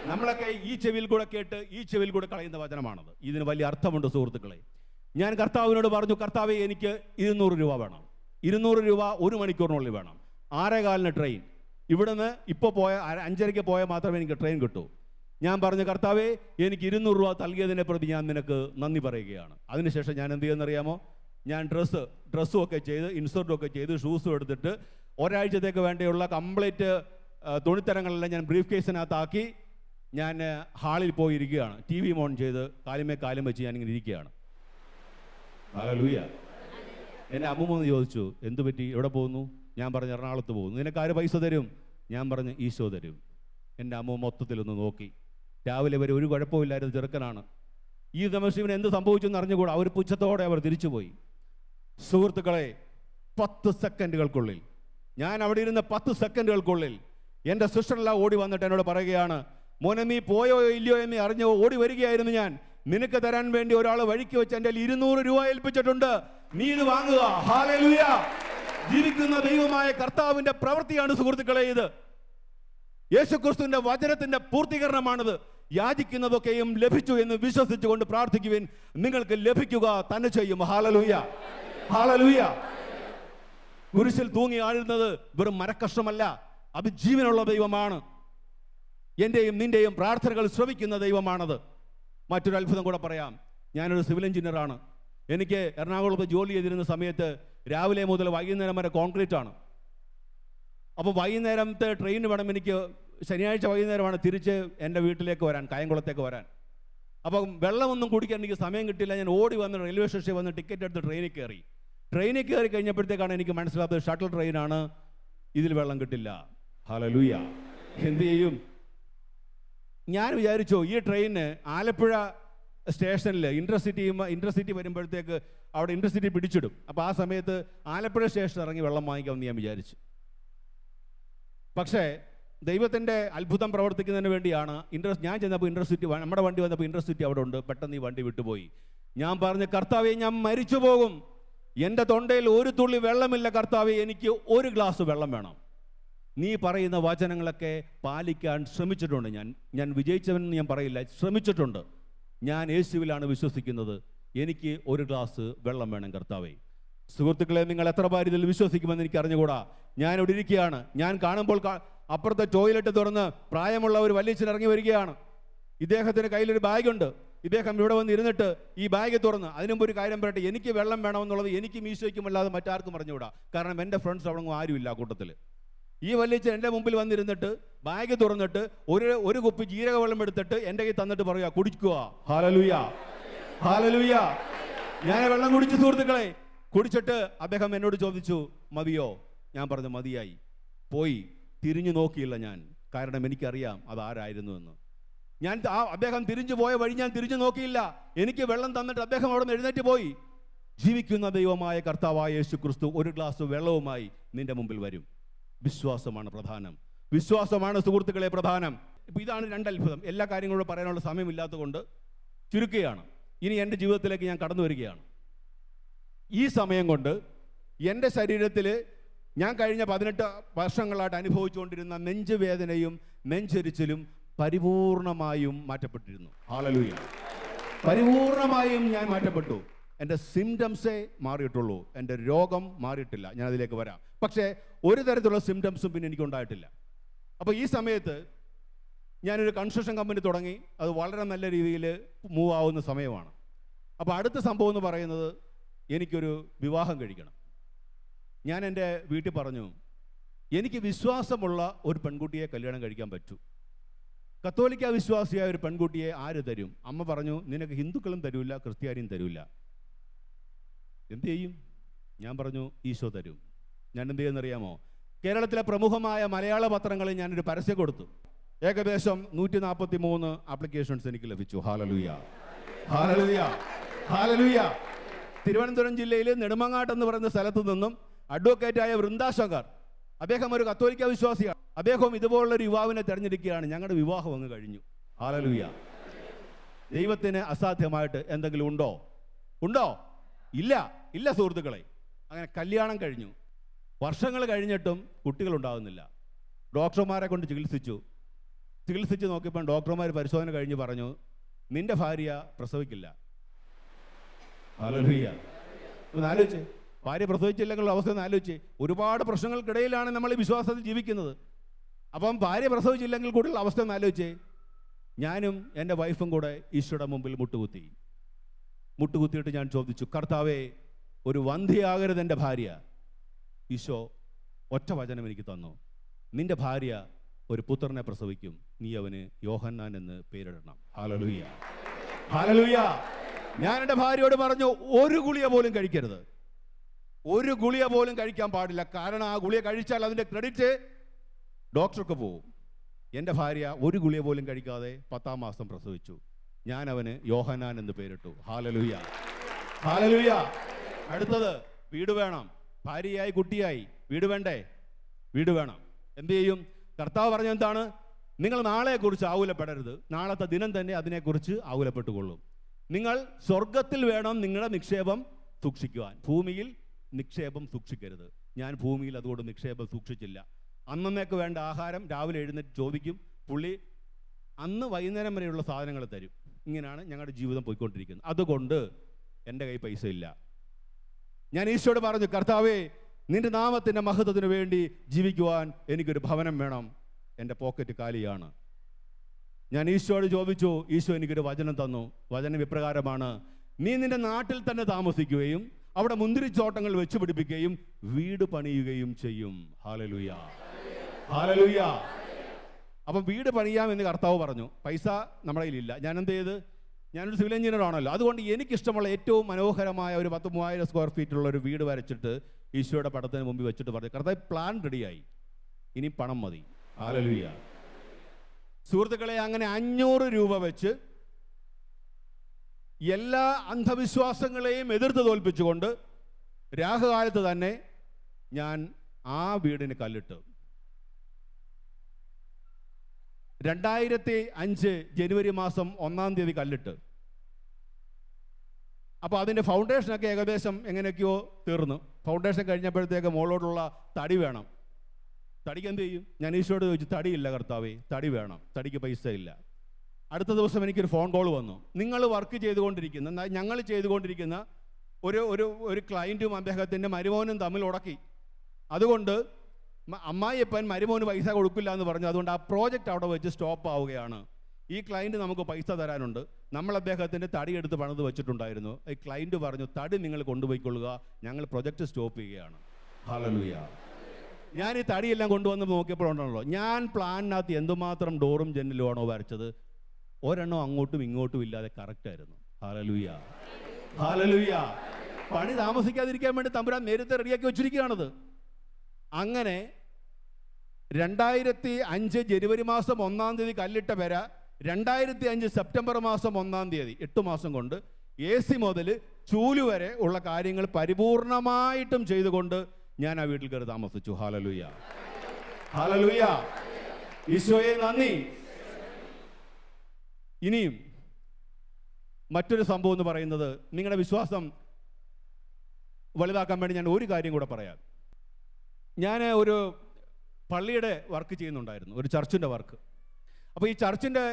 നമ്മളൊക്കെ ഈ ചെവിയിൽ കൂടെ കേട്ട് ഈ ചെവിയിൽ കൂടെ കളയുന്ന വചനമാണത്. ഇതിന് വലിയ അർത്ഥമുണ്ട് സുഹൃത്തുക്കളെ. ഞാൻ കർത്താവിനോട് പറഞ്ഞു, കർത്താവേ എനിക്ക് 200 രൂപ വേണം. 200 രൂപ 1 മണിക്കൂറിനുള്ളിൽ വേണം. 6:15 ട്രെയിൻ. ഇവിടുന്ന് ഇപ്പോൾ 5:30 പോയാൽ മാത്രമേ എനിക്ക് ട്രെയിൻ കിട്ടൂ. ഞാൻ പറഞ്ഞു, കർത്താവേ എനിക്ക് 200 രൂപ നൽകിയതിനെ പ്രതി ഞാൻ നിനക്ക് നന്ദി പറയുകയാണ്. അതിനുശേഷം ഞാൻ എന്ത് ചെയ്യുമെന്നറിയാമോ? ഞാൻ ഡ്രസ്സും ഒക്കെ ചെയ്ത്, ഇൻസേർട്ടും ഒക്കെ ചെയ്ത്, ഷൂസും എടുത്തിട്ട് ഒരാഴ്ചത്തേക്ക് വേണ്ടിയുള്ള കംപ്ലീറ്റ് തുണിത്തരങ്ങളെല്ലാം ഞാൻ ബ്രീഫ് കേസിനകത്താക്കി ഞാൻ ഹാളിൽ പോയി ഇരിക്കുകയാണ്. TV ഓൺ ചെയ്ത് കാലും വെച്ച് ഞാനിങ്ങനെ ഇരിക്കുകയാണ്. ഹല്ലേലൂയ. എന്നെ അമ്മൂമ്മ ചോദിച്ചു, എന്ത് പറ്റി, എവിടെ പോകുന്നു? ഞാൻ പറഞ്ഞു, എറണാകുളത്ത് പോകുന്നു. നിനക്ക് ആര് പൈസ തരും? ഞാൻ പറഞ്ഞു, ഈശോ തരും. എൻ്റെ അമ്മ മൊത്തത്തിലൊന്ന് നോക്കി. രാവിലെ വരെ ഒരു കുഴപ്പമില്ലായിരുന്നു, ചെറുക്കനാണ്. ഈ ദിവസം എന്ത് സംഭവിച്ചെന്ന് അറിഞ്ഞുകൂടാ. അവർ പുച്ഛത്തോടെ അവർ തിരിച്ചുപോയി. സുഹൃത്തുക്കളെ, 10 സെക്കൻഡുകൾക്കുള്ളിൽ, ഞാൻ അവിടെ ഇരുന്ന 10 സെക്കൻഡുകൾക്കുള്ളിൽ എൻ്റെ സിസ്റ്ററെല്ലാം ഓടി വന്നിട്ട് എന്നോട് പറയുകയാണ്, മോനെ നീ പോയോ ഇല്ലയോ എന്ന് അറിഞ്ഞോ ഓടി വരികയായിരുന്നു ഞാൻ. നിനക്ക് തരാൻ വേണ്ടി ഒരാൾ വഴിക്ക് വെച്ച് എൻ്റെ 200 രൂപ ഏൽപ്പിച്ചിട്ടുണ്ട്, നീ ഇത് വാങ്ങുക. ഹല്ലേലൂയ. ജീവിക്കുന്ന ദൈവമായ കർത്താവിന്റെ പ്രവൃത്തിയാണ് സുഹൃത്തുക്കളെ ഇത്. യേശുക്രിസ്തുവിന്റെ വചനത്തിന്റെ പൂർത്തീകരണമാണിത്. യാചിക്കുന്നതൊക്കെയും ലഭിച്ചു എന്ന് വിശ്വസിച്ചുകൊണ്ട് പ്രാർത്ഥിക്കുവിൻ, നിങ്ങൾക്ക് ലഭിക്കുക തന്നെ ചെയ്യും. Hallelujah, hallelujah. കുരിശിൽ തൂങ്ങി ആഴുന്നത് വെറും മരക്കഷ്ണമല്ല, അത് ജീവനുള്ള ദൈവമാണ്. എന്റെയും നിന്റെയും പ്രാർത്ഥനകൾ ശ്രവിക്കുന്ന ദൈവമാണത്. മറ്റൊരു അത്ഭുതം കൂടെ പറയാം. ഞാനൊരു സിവിൽ എഞ്ചിനീയറാണ്. എനിക്ക് എറണാകുളത്ത് ജോലി ചെയ്തിരുന്ന സമയത്ത് രാവിലെ മുതൽ വൈകുന്നേരം വരെ കോൺക്രീറ്റ് ആണ്. അപ്പോൾ വൈകുന്നേരത്തെ ട്രെയിൻ വേണം എനിക്ക്. ശനിയാഴ്ച വൈകുന്നേരമാണ് തിരിച്ച് എൻ്റെ വീട്ടിലേക്ക് വരാൻ, കായംകുളത്തേക്ക് വരാൻ. അപ്പം വെള്ളമൊന്നും കുടിക്കാൻ എനിക്ക് സമയം കിട്ടില്ല. ഞാൻ ഓടി വന്ന് റെയിൽവേ സ്റ്റേഷനിൽ വന്ന് ടിക്കറ്റ് എടുത്ത് ട്രെയിനിൽ കയറി കഴിഞ്ഞപ്പോഴത്തേക്കാണ് എനിക്ക് മനസ്സിലാത്തത് ഷട്ടിൽ ട്രെയിനാണ്, ഇതിൽ വെള്ളം കിട്ടില്ല. ഹല്ലേലൂയ. എന്ത് ചെയ്യും? ഞാൻ വിചാരിച്ചു ഈ ട്രെയിന് ആലപ്പുഴ സ്റ്റേഷനിൽ ഇൻ്റർസിറ്റി വരുമ്പോഴത്തേക്ക് അവിടെ ഇൻ്റർസിറ്റി പിടിച്ചിടും. അപ്പോൾ ആ സമയത്ത് ആലപ്പുഴ സ്റ്റേഷൻ ഇറങ്ങി വെള്ളം വാങ്ങിക്കാമെന്ന് ഞാൻ വിചാരിച്ചു. പക്ഷേ ദൈവത്തിൻ്റെ അത്ഭുതം പ്രവർത്തിക്കുന്നതിന് വേണ്ടിയാണ് ഞാൻ ചെന്നപ്പോൾ ഇൻ്റർസിറ്റി, നമ്മുടെ വണ്ടി വന്നപ്പോൾ ഇൻ്റർസിറ്റി അവിടെ ഉണ്ട്. പെട്ടെന്ന് ഈ വണ്ടി വിട്ടുപോയി. ഞാൻ പറഞ്ഞു, കർത്താവേ ഞാൻ മരിച്ചു പോകും, എൻ്റെ തൊണ്ടയിൽ ഒരു തുള്ളി വെള്ളമില്ല കർത്താവേ, എനിക്ക് ഒരു ഗ്ലാസ് വെള്ളം വേണം. നീ പറയുന്ന വചനങ്ങളൊക്കെ പാലിക്കാൻ ശ്രമിച്ചിട്ടുണ്ട്. ഞാൻ വിജയിച്ചവനെന്ന് ഞാൻ പറയില്ല, ശ്രമിച്ചിട്ടുണ്ട്. ഞാൻ യേശുവിലാണ് വിശ്വസിക്കുന്നത്, എനിക്ക് ഒരു ഗ്ലാസ് വെള്ളം വേണം കർത്താവേ. സുഹൃത്തുക്കളെ, നിങ്ങൾ എത്ര പേർ ഇതിൽ വിശ്വസിക്കുമെന്ന് എനിക്ക് അറിഞ്ഞുകൂടാ. ഞാനിവിടെ ഇരിക്കുകയാണ്. ഞാൻ കാണുമ്പോൾ അപ്പുറത്തെ ടോയ്ലറ്റ് തുറന്ന് പ്രായമുള്ള ഒരു വല്യച്ഛൻ ഇറങ്ങി വരികയാണ്. ഇദ്ദേഹത്തിന് കയ്യിലൊരു ബാഗുണ്ട്. ഇദ്ദേഹം ഇവിടെ വന്ന് ഇരുന്നിട്ട് ഈ ബാഗ് തുറന്ന്, അതിനുമുമ്പ് ഒരു കാര്യം പറയട്ടെ, എനിക്ക് വെള്ളം വേണമെന്നുള്ളത് എനിക്കും ഈശോയ്ക്കും അല്ലാതെ മറ്റാർക്കും പറഞ്ഞുകൂടാ. കാരണം എൻ്റെ ഫ്രണ്ട്സ് അവിടെ ആരുമില്ല ആ കൂട്ടത്തിൽ. ഈ വല്യച്ഛൻ എൻ്റെ മുമ്പിൽ വന്നിരുന്നിട്ട് ബാഗ് തുറന്നിട്ട് ഒരു കുപ്പി ജീരക വെള്ളം എടുത്തിട്ട് എൻ്റെ കയ്യിൽ തന്നിട്ട് പറയുക, കുടിക്കുക. Hallelujah, hallelujah. ഞാൻ വെള്ളം കുടിച്ചു സുഹൃത്തുക്കളെ. കുടിച്ചിട്ട് അദ്ദേഹം എന്നോട് ചോദിച്ചു, മതിയോ? ഞാൻ പറഞ്ഞു മതിയായി. പോയി തിരിഞ്ഞു നോക്കിയില്ല ഞാൻ, കാരണം എനിക്കറിയാം അതാരായിരുന്നു എന്ന്. അദ്ദേഹം തിരിഞ്ഞു പോയ വഴി ഞാൻ തിരിഞ്ഞു നോക്കിയില്ല. എനിക്ക് വെള്ളം തന്നിട്ട് അദ്ദേഹം അവിടെ നിന്ന് എഴുന്നേറ്റ് പോയി. ജീവിക്കുന്ന ദൈവമായ കർത്താവായ യേശു ക്രിസ്തു ഒരു ഗ്ലാസ് വെള്ളവുമായി നിന്റെ മുമ്പിൽ വരും. വിശ്വാസമാണ് പ്രധാനം. വിശ്വാസമാണ് സുഹൃത്തുക്കളെ പ്രധാനം. ഇപ്പം ഇതാണ് 2 അത്ഭുതം. എല്ലാ കാര്യങ്ങളോട് പറയാനുള്ള സമയമില്ലാത്തതുകൊണ്ട് ചുരുക്കുകയാണ്. ഇനി എൻ്റെ ജീവിതത്തിലേക്ക് ഞാൻ കടന്നു വരികയാണ്. ഈ സമയം കൊണ്ട് എൻ്റെ ശരീരത്തിൽ ഞാൻ കഴിഞ്ഞ 18 വർഷങ്ങളായിട്ട് അനുഭവിച്ചുകൊണ്ടിരുന്ന നെഞ്ചുവേദനയും നെഞ്ചെരിച്ചിലും പരിപൂർണമായും മാറ്റപ്പെട്ടിരുന്നു. ഹല്ലേലൂയ. പരിപൂർണമായും ഞാൻ മാറ്റപ്പെട്ടു. എൻ്റെ സിംറ്റംസേ മാറിയിട്ടുള്ളൂ, എൻ്റെ രോഗം മാറിയിട്ടില്ല. ഞാൻ അതിലേക്ക് വരാം. പക്ഷേ ഒരു തരത്തിലുള്ള സിംറ്റംസും പിന്നെ എനിക്കുണ്ടായിട്ടില്ല. അപ്പോൾ ഈ സമയത്ത് ഞാനൊരു കൺസ്ട്രക്ഷൻ കമ്പനി തുടങ്ങി. അത് വളരെ നല്ല രീതിയിൽ മൂവ് ആവുന്ന സമയമാണ്. അപ്പോൾ അടുത്ത സംഭവം എന്ന് പറയുന്നത്, എനിക്കൊരു വിവാഹം കഴിക്കണം. ഞാൻ എൻ്റെ വീട്ടിൽ പറഞ്ഞു, എനിക്ക് വിശ്വാസമുള്ള ഒരു പെൺകുട്ടിയെ കല്യാണം കഴിക്കാൻ പറ്റൂ. കത്തോലിക്ക വിശ്വാസിയായ ഒരു പെൺകുട്ടിയെ ആര് തരും? അമ്മ പറഞ്ഞു, നിനക്ക് ഹിന്ദുക്കളും തരൂല്ല, ക്രിസ്ത്യാനിയും തരൂല്ല. എന്ത് ചെയ്യും? ഞാൻ പറഞ്ഞു, ഈശോ തരും. ഞാൻ എന്ത് ചെയ്യുന്നറിയാമോ? കേരളത്തിലെ പ്രമുഖമായ മലയാള പത്രങ്ങളിൽ ഞാനൊരു പരസ്യം കൊടുത്തു. ഏകദേശം 143 ആപ്ലിക്കേഷൻസ് എനിക്ക് ലഭിച്ചു. Hallelujah, hallelujah, hallelujah. തിരുവനന്തപുരം ജില്ലയിൽ നെടുമങ്ങാട്ട് എന്ന് പറയുന്ന സ്ഥലത്ത് നിന്നും അഡ്വക്കേറ്റായ വൃന്ദാശങ്കർ, അദ്ദേഹം ഒരു കത്തോലിക്ക വിശ്വാസിയാണ്. അദ്ദേഹം ഇതുപോലുള്ളൊരു യുവാവിനെ തിരഞ്ഞെടുക്കുകയാണ്. ഞങ്ങളുടെ വിവാഹം അങ്ങ് കഴിഞ്ഞു. ഹല്ലേലൂയ. ദൈവത്തിന് അസാധ്യമായിട്ട് എന്തെങ്കിലും ഉണ്ടോ? ഇല്ല സുഹൃത്തുക്കളെ. അങ്ങനെ കല്യാണം കഴിഞ്ഞു. വർഷങ്ങൾ കഴിഞ്ഞിട്ടും കുട്ടികളുണ്ടാകുന്നില്ല. ഡോക്ടർമാരെ കൊണ്ട് ചികിത്സിച്ച് നോക്കിയപ്പോൾ ഡോക്ടർമാർ പരിശോധന കഴിഞ്ഞ് പറഞ്ഞു, നിന്റെ ഭാര്യ പ്രസവിക്കില്ല. ഹല്ലേലൂയ. ഒന്ന് ആലോചിച്ചേ, ഭാര്യ പ്രസവിച്ചില്ലെന്നുള്ള അവസ്ഥ ഒന്ന് ആലോചിച്ചേ. ഒരുപാട് പ്രശ്നങ്ങൾക്കിടയിലാണ് നമ്മൾ ഈ വിശ്വാസത്തിൽ ജീവിക്കുന്നത്. അപ്പം ഭാര്യ പ്രസവിച്ചില്ലെങ്കിൽ കൂടെയുള്ള അവസ്ഥ ഒന്ന് ആലോചിച്ചേ. ഞാനും എൻ്റെ വൈഫും കൂടെ ഈശോയുടെ മുമ്പിൽ മുട്ടുകുത്തിയിട്ട് ഞാൻ ചോദിച്ചു, കർത്താവേ, ഒരു വന്ധ്യയാകരുത് എൻ്റെ ഭാര്യ. ഈശോ ഒറ്റ വചനം എനിക്ക് തന്നു, നിന്റെ ഭാര്യ ഒരു പുത്രനെ പ്രസവിക്കും, നീ അവന് യോഹന്നാൻ എന്ന് പേരിടണം. Hallelujah, hallelujah. ഞാൻ എൻ്റെ ഭാര്യയോട് പറഞ്ഞു, ഒരു ഗുളിക പോലും കഴിക്കരുത്, ഒരു ഗുളിക പോലും കഴിക്കാൻ പാടില്ല. കാരണം ആ ഗുളിക കഴിച്ചാൽ അതിൻ്റെ ക്രെഡിറ്റ് ഡോക്ടർക്ക് പോവും. എൻ്റെ ഭാര്യ ഒരു ഗുളിക പോലും കഴിക്കാതെ 10ാം മാസം പ്രസവിച്ചു. ഞാൻ അവന് യോഹന്നാൻ എന്ന് പേരിട്ടു. Hallelujah, hallelujah. അടുത്തത്, വീട് വേണം. ഭാര്യയായി കുട്ടിയായി വീട് വേണ്ടേ? വീട് വേണം. എന്ത് ചെയ്യും? കർത്താവ് പറഞ്ഞ എന്താണ്? നിങ്ങൾ നാളെക്കുറിച്ച് ആകുലപ്പെടരുത്, നാളത്തെ ദിനം തന്നെ അതിനെക്കുറിച്ച് ആകുലപ്പെട്ടുകൊള്ളും. നിങ്ങൾ സ്വർഗത്തിൽ വേണം നിങ്ങളുടെ നിക്ഷേപം സൂക്ഷിക്കുവാൻ, ഭൂമിയിൽ നിക്ഷേപം സൂക്ഷിക്കരുത്. ഞാൻ ഭൂമിയിൽ അതുകൊണ്ട് നിക്ഷേപം സൂക്ഷിച്ചില്ല. അന്നേക്ക് വേണ്ട ആഹാരം രാവിലെ എഴുന്നേറ്റ് ചോദിക്കും, പുള്ളി അന്ന് വൈകുന്നേരം വരെയുള്ള സാധനങ്ങൾ തരും. ഇങ്ങനെയാണ് ഞങ്ങളുടെ ജീവിതം പോയിക്കൊണ്ടിരിക്കുന്നത്. അതുകൊണ്ട് എൻ്റെ കയ്യിൽ പൈസ ഇല്ല. ഞാൻ ഈശോയോട് പറഞ്ഞു, കർത്താവേ, നിന്റെ നാമത്തിൻ്റെ മഹത്വത്തിന് വേണ്ടി ജീവിക്കുവാൻ എനിക്കൊരു ഭവനം വേണം, എൻ്റെ പോക്കറ്റ് കാലിയാണ്. ഞാൻ ഈശോയോട് ചോദിച്ചു, ഈശോ എനിക്കൊരു വചനം തന്നു. വചനം ഇപ്രകാരമാണ്, നീ നിന്റെ നാട്ടിൽ തന്നെ താമസിക്കുകയും അവിടെ മുന്തിരിത്തോട്ടങ്ങൾ വെച്ച് പിടിപ്പിക്കുകയും വീട് പണിയുകയും ചെയ്യും. Hallelujah, hallelujah. അപ്പം വീട് പണിയാമെന്ന് കർത്താവ് പറഞ്ഞു. പൈസ നമ്മുടെ കയ്യിലില്ല. ഞാൻ എന്ത് ചെയ്ത്? ഞാനൊരു സിവിൽ എഞ്ചിനീയർ ആണല്ലോ, അതുകൊണ്ട് എനിക്കിഷ്ടമുള്ള ഏറ്റവും മനോഹരമായ ഒരു 10,000 സ്ക്വയർ ഫീറ്റുള്ള ഒരു വീട് വരച്ചിട്ട് ഈശോയുടെ പടത്തിന് മുമ്പിൽ വെച്ചിട്ട് പറഞ്ഞു, കർത്താവ്, പ്ലാൻ റെഡിയായി, ഇനി പണം മതി. ഹല്ലേലൂയ. സുഹൃത്തുക്കളെ, അങ്ങനെ 500 രൂപ വെച്ച് എല്ലാ അന്ധവിശ്വാസങ്ങളെയും എതിർത്ത് തോൽപ്പിച്ചുകൊണ്ട് രാഹുകാലത്ത് തന്നെ ഞാൻ ആ വീടിന് കല്ലിട്ട്. 2005 ജനുവരി മാസം 1-ാം തീയതി കല്ലിട്ട്. അപ്പോൾ അതിൻ്റെ ഫൗണ്ടേഷനൊക്കെ ഏകദേശം എങ്ങനെയൊക്കെയോ തീർന്നു. ഫൗണ്ടേഷൻ കഴിഞ്ഞപ്പോഴത്തേക്ക് മുകളിലോട്ടുള്ള തടി വേണം. തടിക്ക് എന്ത് ചെയ്യും? ഞാൻ ഈശോയോട് ചോദിച്ചു, തടിയില്ല കർത്താവേ, തടി വേണം, തടിക്ക് പൈസ ഇല്ല. അടുത്ത ദിവസം എനിക്കൊരു ഫോൺ കോൾ വന്നു. ഞങ്ങൾ ചെയ്തുകൊണ്ടിരിക്കുന്ന ഒരു ക്ലയൻറ്റും അദ്ദേഹത്തിൻ്റെ മരുമോനും തമ്മിൽ ഉടക്കി. അതുകൊണ്ട് അമ്മായിയപ്പൻ മരുമോന് പൈസ കൊടുക്കില്ല എന്ന് പറഞ്ഞു. അതുകൊണ്ട് ആ പ്രോജക്റ്റ് അവിടെ വെച്ച് സ്റ്റോപ്പ് ആവുകയാണ്. ഈ ക്ലയൻറ്റ് നമുക്ക് പൈസ തരാനുണ്ട്. നമ്മൾ അദ്ദേഹത്തിൻ്റെ തടി എടുത്ത് പണിത് വെച്ചിട്ടുണ്ടായിരുന്നു. ഈ ക്ലയൻറ്റ് പറഞ്ഞു, തടി നിങ്ങൾ കൊണ്ടുപോയിക്കൊള്ളുക, ഞങ്ങൾ പ്രൊജക്റ്റ് സ്റ്റോപ്പ് ചെയ്യുകയാണ്. ഹല്ലേലൂയ. ഞാൻ ഈ തടിയെല്ലാം കൊണ്ടുവന്ന് നോക്കിയപ്പോഴുണ്ടല്ലോ, ഞാൻ പ്ലാനിനകത്ത് എന്തുമാത്രം ഡോറും ജനലുമാണോ വരച്ചത്, ഒരെണ്ണം അങ്ങോട്ടും ഇങ്ങോട്ടും ഇല്ലാതെ കറക്റ്റായിരുന്നു. Hallelujah, hallelujah. പണി താമസിക്കാതിരിക്കാൻ വേണ്ടി തമ്പുരാൻ നേരത്തെ റെഡിയാക്കി വെച്ചിരിക്കുകയാണത്. അങ്ങനെ 2005 ജനുവരി മാസം 1-ാം തീയതി കല്ലിട്ട പെര 2005 സെപ്റ്റംബർ മാസം 1-ാം തീയതി 8 മാസം കൊണ്ട് AC മുതൽ ചൂല് വരെ ഉള്ള കാര്യങ്ങൾ പരിപൂർണമായിട്ടും ചെയ്തുകൊണ്ട് ഞാൻ ആ വീട്ടിൽ കയറി താമസിച്ചു. Hallelujah, hallelujah. ഈശോയെ നന്ദി. ഇനിയും മറ്റൊരു സംഭവം എന്ന് പറയുന്നത്, നിങ്ങളുടെ വിശ്വാസം വലുതാക്കാൻ വേണ്ടി ഞാൻ ഒരു കാര്യം കൂടെ പറയാം. ഞാൻ ഒരു പള്ളിയുടെ വർക്ക് ചെയ്യുന്നുണ്ടായിരുന്നു, ഒരു ചർച്ചിൻ്റെ വർക്ക്. അപ്പോൾ ഈ ചർച്ചിൻ്റെ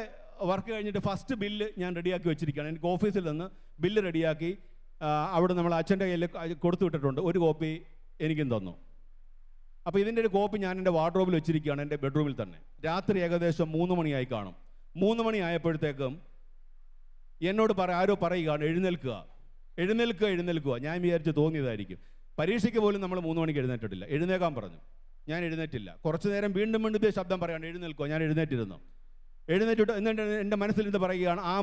വർക്ക് കഴിഞ്ഞിട്ട് ഫസ്റ്റ് ബില്ല് ഞാൻ റെഡിയാക്കി വെച്ചിരിക്കുകയാണ്. എനിക്ക് ഓഫീസിൽ നിന്ന് ബില്ല് റെഡിയാക്കി അവിടെ നമ്മൾ അച്ഛൻ്റെ കയ്യിൽ കൊടുത്തു വിട്ടിട്ടുണ്ട്. ഒരു കോപ്പി എനിക്കും തന്നു. അപ്പോൾ ഇതിൻ്റെ ഒരു കോപ്പി ഞാൻ എൻ്റെ വാർഡ്രോബിൽ വെച്ചിരിക്കുകയാണ്, എൻ്റെ ബെഡ്റൂമിൽ തന്നെ. രാത്രി ഏകദേശം 3 മണിയായി കാണും. 3 മണി ആയപ്പോഴത്തേക്കും എന്നോട് ആരോ പറയുകയാണ്, എഴുന്നേൽക്കുക. ഞാൻ വിചാരിച്ച് തോന്നിയതായിരിക്കും. പരീക്ഷയ്ക്ക് പോലും നമ്മൾ 3 മണിക്ക് എഴുന്നേറ്റിട്ടില്ല. എഴുന്നേക്കാൻ പറഞ്ഞു. ഞാൻ എഴുന്നേറ്റില്ല. കുറച്ച് നേരം വീണ്ടും ശബ്ദം പറയാണ്, എഴുന്നേൽക്കുക. ഞാൻ എഴുന്നേറ്റിരുന്നു. എഴുന്നേറ്റിട്ട് എന്നിട്ട് എൻ്റെ മനസ്സിൽ ഇത് പറയുകയാണ്, ആ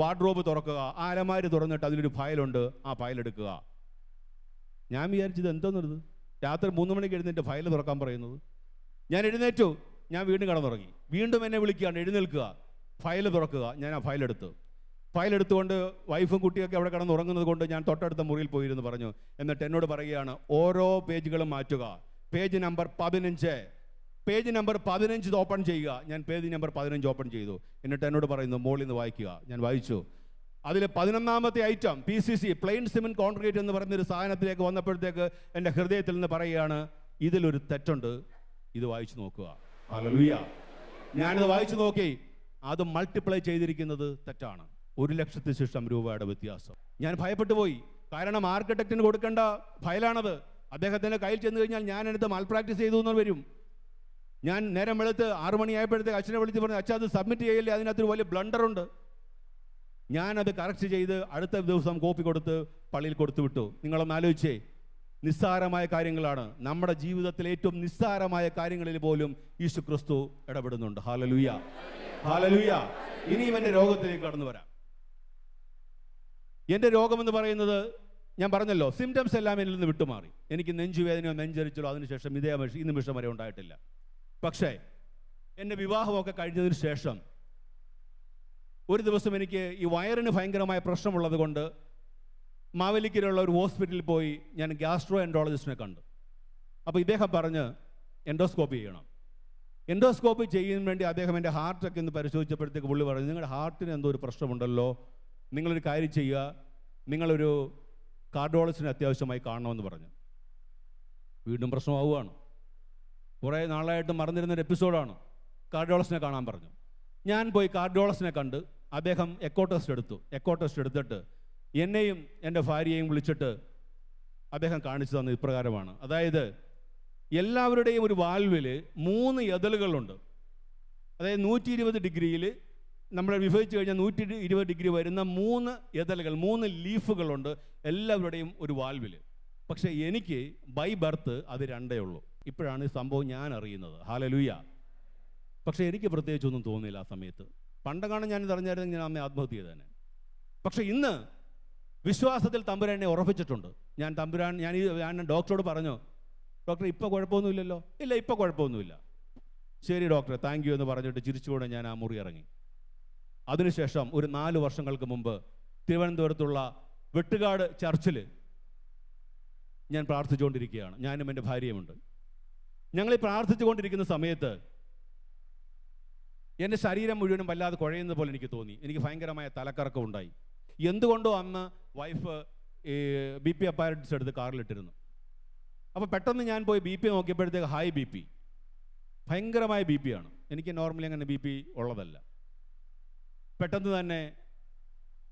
വാർഡ്രോബ് തുറക്കുക, ആ അലമാരി തുറന്നിട്ട് അതിലൊരു ഫയലുണ്ട്, ആ ഫയൽ എടുക്കുക. ഞാൻ വിചാരിച്ചത് എന്തോന്നിത്, രാത്രി 3 മണിക്ക് എഴുന്നേറ്റ് ഫയൽ തുറക്കാൻ പറയുന്നത്. ഞാൻ എഴുന്നേറ്റു. ഞാൻ വീണ്ടും കിടന്നുറങ്ങി. വീണ്ടും എന്നെ വിളിക്കുകയാണ്, എഴുന്നേൽക്കുക, ഫയൽ തുറക്കുക. ഞാൻ ആ ഫയലെടുത്തുകൊണ്ട് വൈഫും കുട്ടിയൊക്കെ അവിടെ കിടന്നുറങ്ങുന്നത് കൊണ്ട് ഞാൻ തൊട്ടടുത്ത മുറിയിൽ പോയിരുന്നു പറഞ്ഞു. എന്നിട്ട് എന്നോട് പറയുകയാണ്, ഓരോ പേജുകളും മാറ്റുക. പേജ് നമ്പർ 15 ഓപ്പൺ ചെയ്യുക. ഞാൻ പേജ് നമ്പർ 15 ഓപ്പൺ ചെയ്തു. എന്നിട്ട് എന്നോട് പറയുന്നു, മോളിൽ നിന്ന് വായിക്കുക. ഞാൻ വായിച്ചു. അതിൽ 11-ാമത്തെ item PCC, plain cement concrete എന്ന് പറയുന്നൊരു സാധനത്തിലേക്ക് വന്നപ്പോഴത്തേക്ക് എൻ്റെ ഹൃദയത്തിൽ നിന്ന് പറയുകയാണ്, ഇതിലൊരു തെറ്റുണ്ട്, ഇത് വായിച്ചു നോക്കുക. ഹല്ലേലൂയ. ഞാനിത് വായിച്ചു നോക്കി, അത് മൾട്ടിപ്ലൈ ചെയ്തിരിക്കുന്നത് തെറ്റാണ്. 1,00,000 ശിഷ്ടം രൂപയുടെ വ്യത്യാസം. ഞാൻ ഭയപ്പെട്ടു പോയി. കാരണം ആർക്കിടെക്റ്റിന് കൊടുക്കേണ്ട ഫയലാണത്. അദ്ദേഹത്തിൻ്റെ കയ്യിൽ ചെന്ന് കഴിഞ്ഞാൽ ഞാൻ എടുത്ത് മാൽ പ്രാക്ടീസ് ചെയ്തു എന്ന് വരും. ഞാൻ നേരം വെളുത്ത് 6 മണിയായപ്പോഴത്തേക്ക് അച്ഛനെ വിളിച്ച് പറഞ്ഞു, അച്ഛാ അത് സബ്മിറ്റ് ചെയ്യില്ലേ, അതിനകത്തൊരു വലിയ ബ്ലണ്ടറുണ്ട്. ഞാനത് കറക്റ്റ് ചെയ്ത് അടുത്ത ദിവസം കോപ്പി കൊടുത്ത് പള്ളിയിൽ കൊടുത്തു വിട്ടു. നിങ്ങളൊന്ന് ആലോചിച്ചേ, നിസ്സാരമായ കാര്യങ്ങളാണ്. നമ്മുടെ ജീവിതത്തിലെ ഏറ്റവും നിസ്സാരമായ കാര്യങ്ങളിൽ പോലും യേശു ക്രിസ്തു ഇടപെടുന്നുണ്ട്. Hallelujah, hallelujah. ഇനിയും എൻ്റെ രോഗത്തിലേക്ക് കടന്നു വരാം. എൻ്റെ രോഗമെന്ന് പറയുന്നത് ഞാൻ പറഞ്ഞല്ലോ, സിംറ്റംസ് എല്ലാം എന്നിൽ നിന്ന് വിട്ടുമാറി. എനിക്ക് നെഞ്ചുവേദനയോ നെഞ്ചരിച്ചല്ലോ അതിനുശേഷം ഈ നിമിഷം വരെ ഉണ്ടായിട്ടില്ല. പക്ഷേ എൻ്റെ വിവാഹമൊക്കെ കഴിഞ്ഞതിന് ശേഷം ഒരു ദിവസം എനിക്ക് ഈ വയറിന് ഭയങ്കരമായ പ്രശ്നമുള്ളത് കൊണ്ട് മാവേലിക്കരയുള്ള ഒരു ഹോസ്പിറ്റലിൽ പോയി ഞാൻ ഗ്യാസ്ട്രോ എൻട്രോളജിസ്റ്റിനെ കണ്ടു. അപ്പോൾ ഇദ്ദേഹം പറഞ്ഞ് എൻഡോസ്കോപ്പി ചെയ്യണം. എൻഡോസ്കോപ്പി ചെയ്യാൻ വേണ്ടി അദ്ദേഹം എൻ്റെ ഹാർട്ടൊക്കെ ഒന്ന് പരിശോധിച്ചപ്പോഴത്തേക്ക് പുള്ളി പറഞ്ഞു, നിങ്ങളുടെ ഹാർട്ടിന് എന്തോ ഒരു പ്രശ്നമുണ്ടല്ലോ, നിങ്ങളൊരു കാര്യം ചെയ്യുക, നിങ്ങളൊരു കാർഡിയോളജിസ്റ്റിനെ അത്യാവശ്യമായി കാണണമെന്ന് പറഞ്ഞു. വീണ്ടും പ്രശ്നമാവുകയാണ്. കുറേ നാളായിട്ട് മറന്നിരുന്നൊരു എപ്പിസോഡാണ്. കാർഡിയോളജിസ്റ്റിനെ കാണാൻ പറഞ്ഞു. ഞാൻ പോയി കാർഡിയോളജിസ്റ്റിനെ കണ്ട് അദ്ദേഹം എക്കോ ടെസ്റ്റ് എടുത്തു. എക്കോ ടെസ്റ്റ് എടുത്തിട്ട് എന്നെയും എൻ്റെ ഭാര്യയെയും വിളിച്ചിട്ട് അദ്ദേഹം കാണിച്ചു തന്നത് ഇപ്രകാരമാണ്. അതായത് എല്ലാവരുടെയും ഒരു വാൽവിൽ 3 എതളുകളുണ്ട്. അതായത് 120 ഡിഗ്രിയിൽ നമ്മൾ വിഭജിച്ച് കഴിഞ്ഞാൽ 120 ഡിഗ്രി വരുന്ന 3 എതളുകൾ, 3 ലീഫുകളുണ്ട് എല്ലാവരുടെയും ഒരു വാൽവിൽ. പക്ഷേ എനിക്ക് ബൈ ബർത്ത് അത് 2 ഉള്ളൂ. ഇപ്പോഴാണ് ഈ സംഭവം ഞാൻ അറിയുന്നത്. ഹല്ലേലൂയ. പക്ഷേ എനിക്ക് പ്രത്യേകിച്ചൊന്നും തോന്നിയില്ല ആ സമയത്ത്. പണ്ടങ്ങാണ് ഞാനിത് അറിഞ്ഞായിരുന്നെങ്കിൽ ഞാൻ അമ്മയെ ആത്മഹത്യ ചെയ്തേനെ. പക്ഷേ ഇന്ന് വിശ്വാസത്തിൽ തമ്പുരാൻ എന്നെ ഉറപ്പിച്ചിട്ടുണ്ട്. ഞാൻ ഡോക്ടറോട് പറഞ്ഞു, ഡോക്ടർ ഇപ്പോൾ കുഴപ്പമൊന്നുമില്ലല്ലോ. ഇല്ല, ഇപ്പോൾ കുഴപ്പമൊന്നുമില്ല. ശരി ഡോക്ടറെ, താങ്ക് യു എന്ന് പറഞ്ഞിട്ട് ചിരിച്ചുകൊണ്ട് ഞാൻ ആ മുറി ഇറങ്ങി. അതിനുശേഷം ഒരു 4 വർഷങ്ങൾക്ക് മുമ്പ് തിരുവനന്തപുരത്തുള്ള വെട്ടുകാട് ചർച്ചിൽ ഞാൻ പ്രാർത്ഥിച്ചുകൊണ്ടിരിക്കുകയാണ്. ഞാനും എൻ്റെ ഭാര്യയുമുണ്ട്. ഞങ്ങൾ ഈ പ്രാർത്ഥിച്ചുകൊണ്ടിരിക്കുന്ന സമയത്ത് എൻ്റെ ശരീരം മുഴുവനും വല്ലാതെ കുഴയുന്നത് പോലെ എനിക്ക് തോന്നി. എനിക്ക് ഭയങ്കരമായ തലക്കറക്കം ഉണ്ടായി. എന്തുകൊണ്ടോ അന്ന് വൈഫ് BP അപ്പാരറ്റ്സ് എടുത്ത് കാറിലിട്ടിരുന്നു. അപ്പോൾ പെട്ടെന്ന് ഞാൻ പോയി BP നോക്കിയപ്പോഴത്തേക്ക് ഹൈ BP, ഭയങ്കരമായ BP ആണ്. എനിക്ക് നോർമലി അങ്ങനെ BP ഉള്ളതല്ല. പെട്ടെന്ന് തന്നെ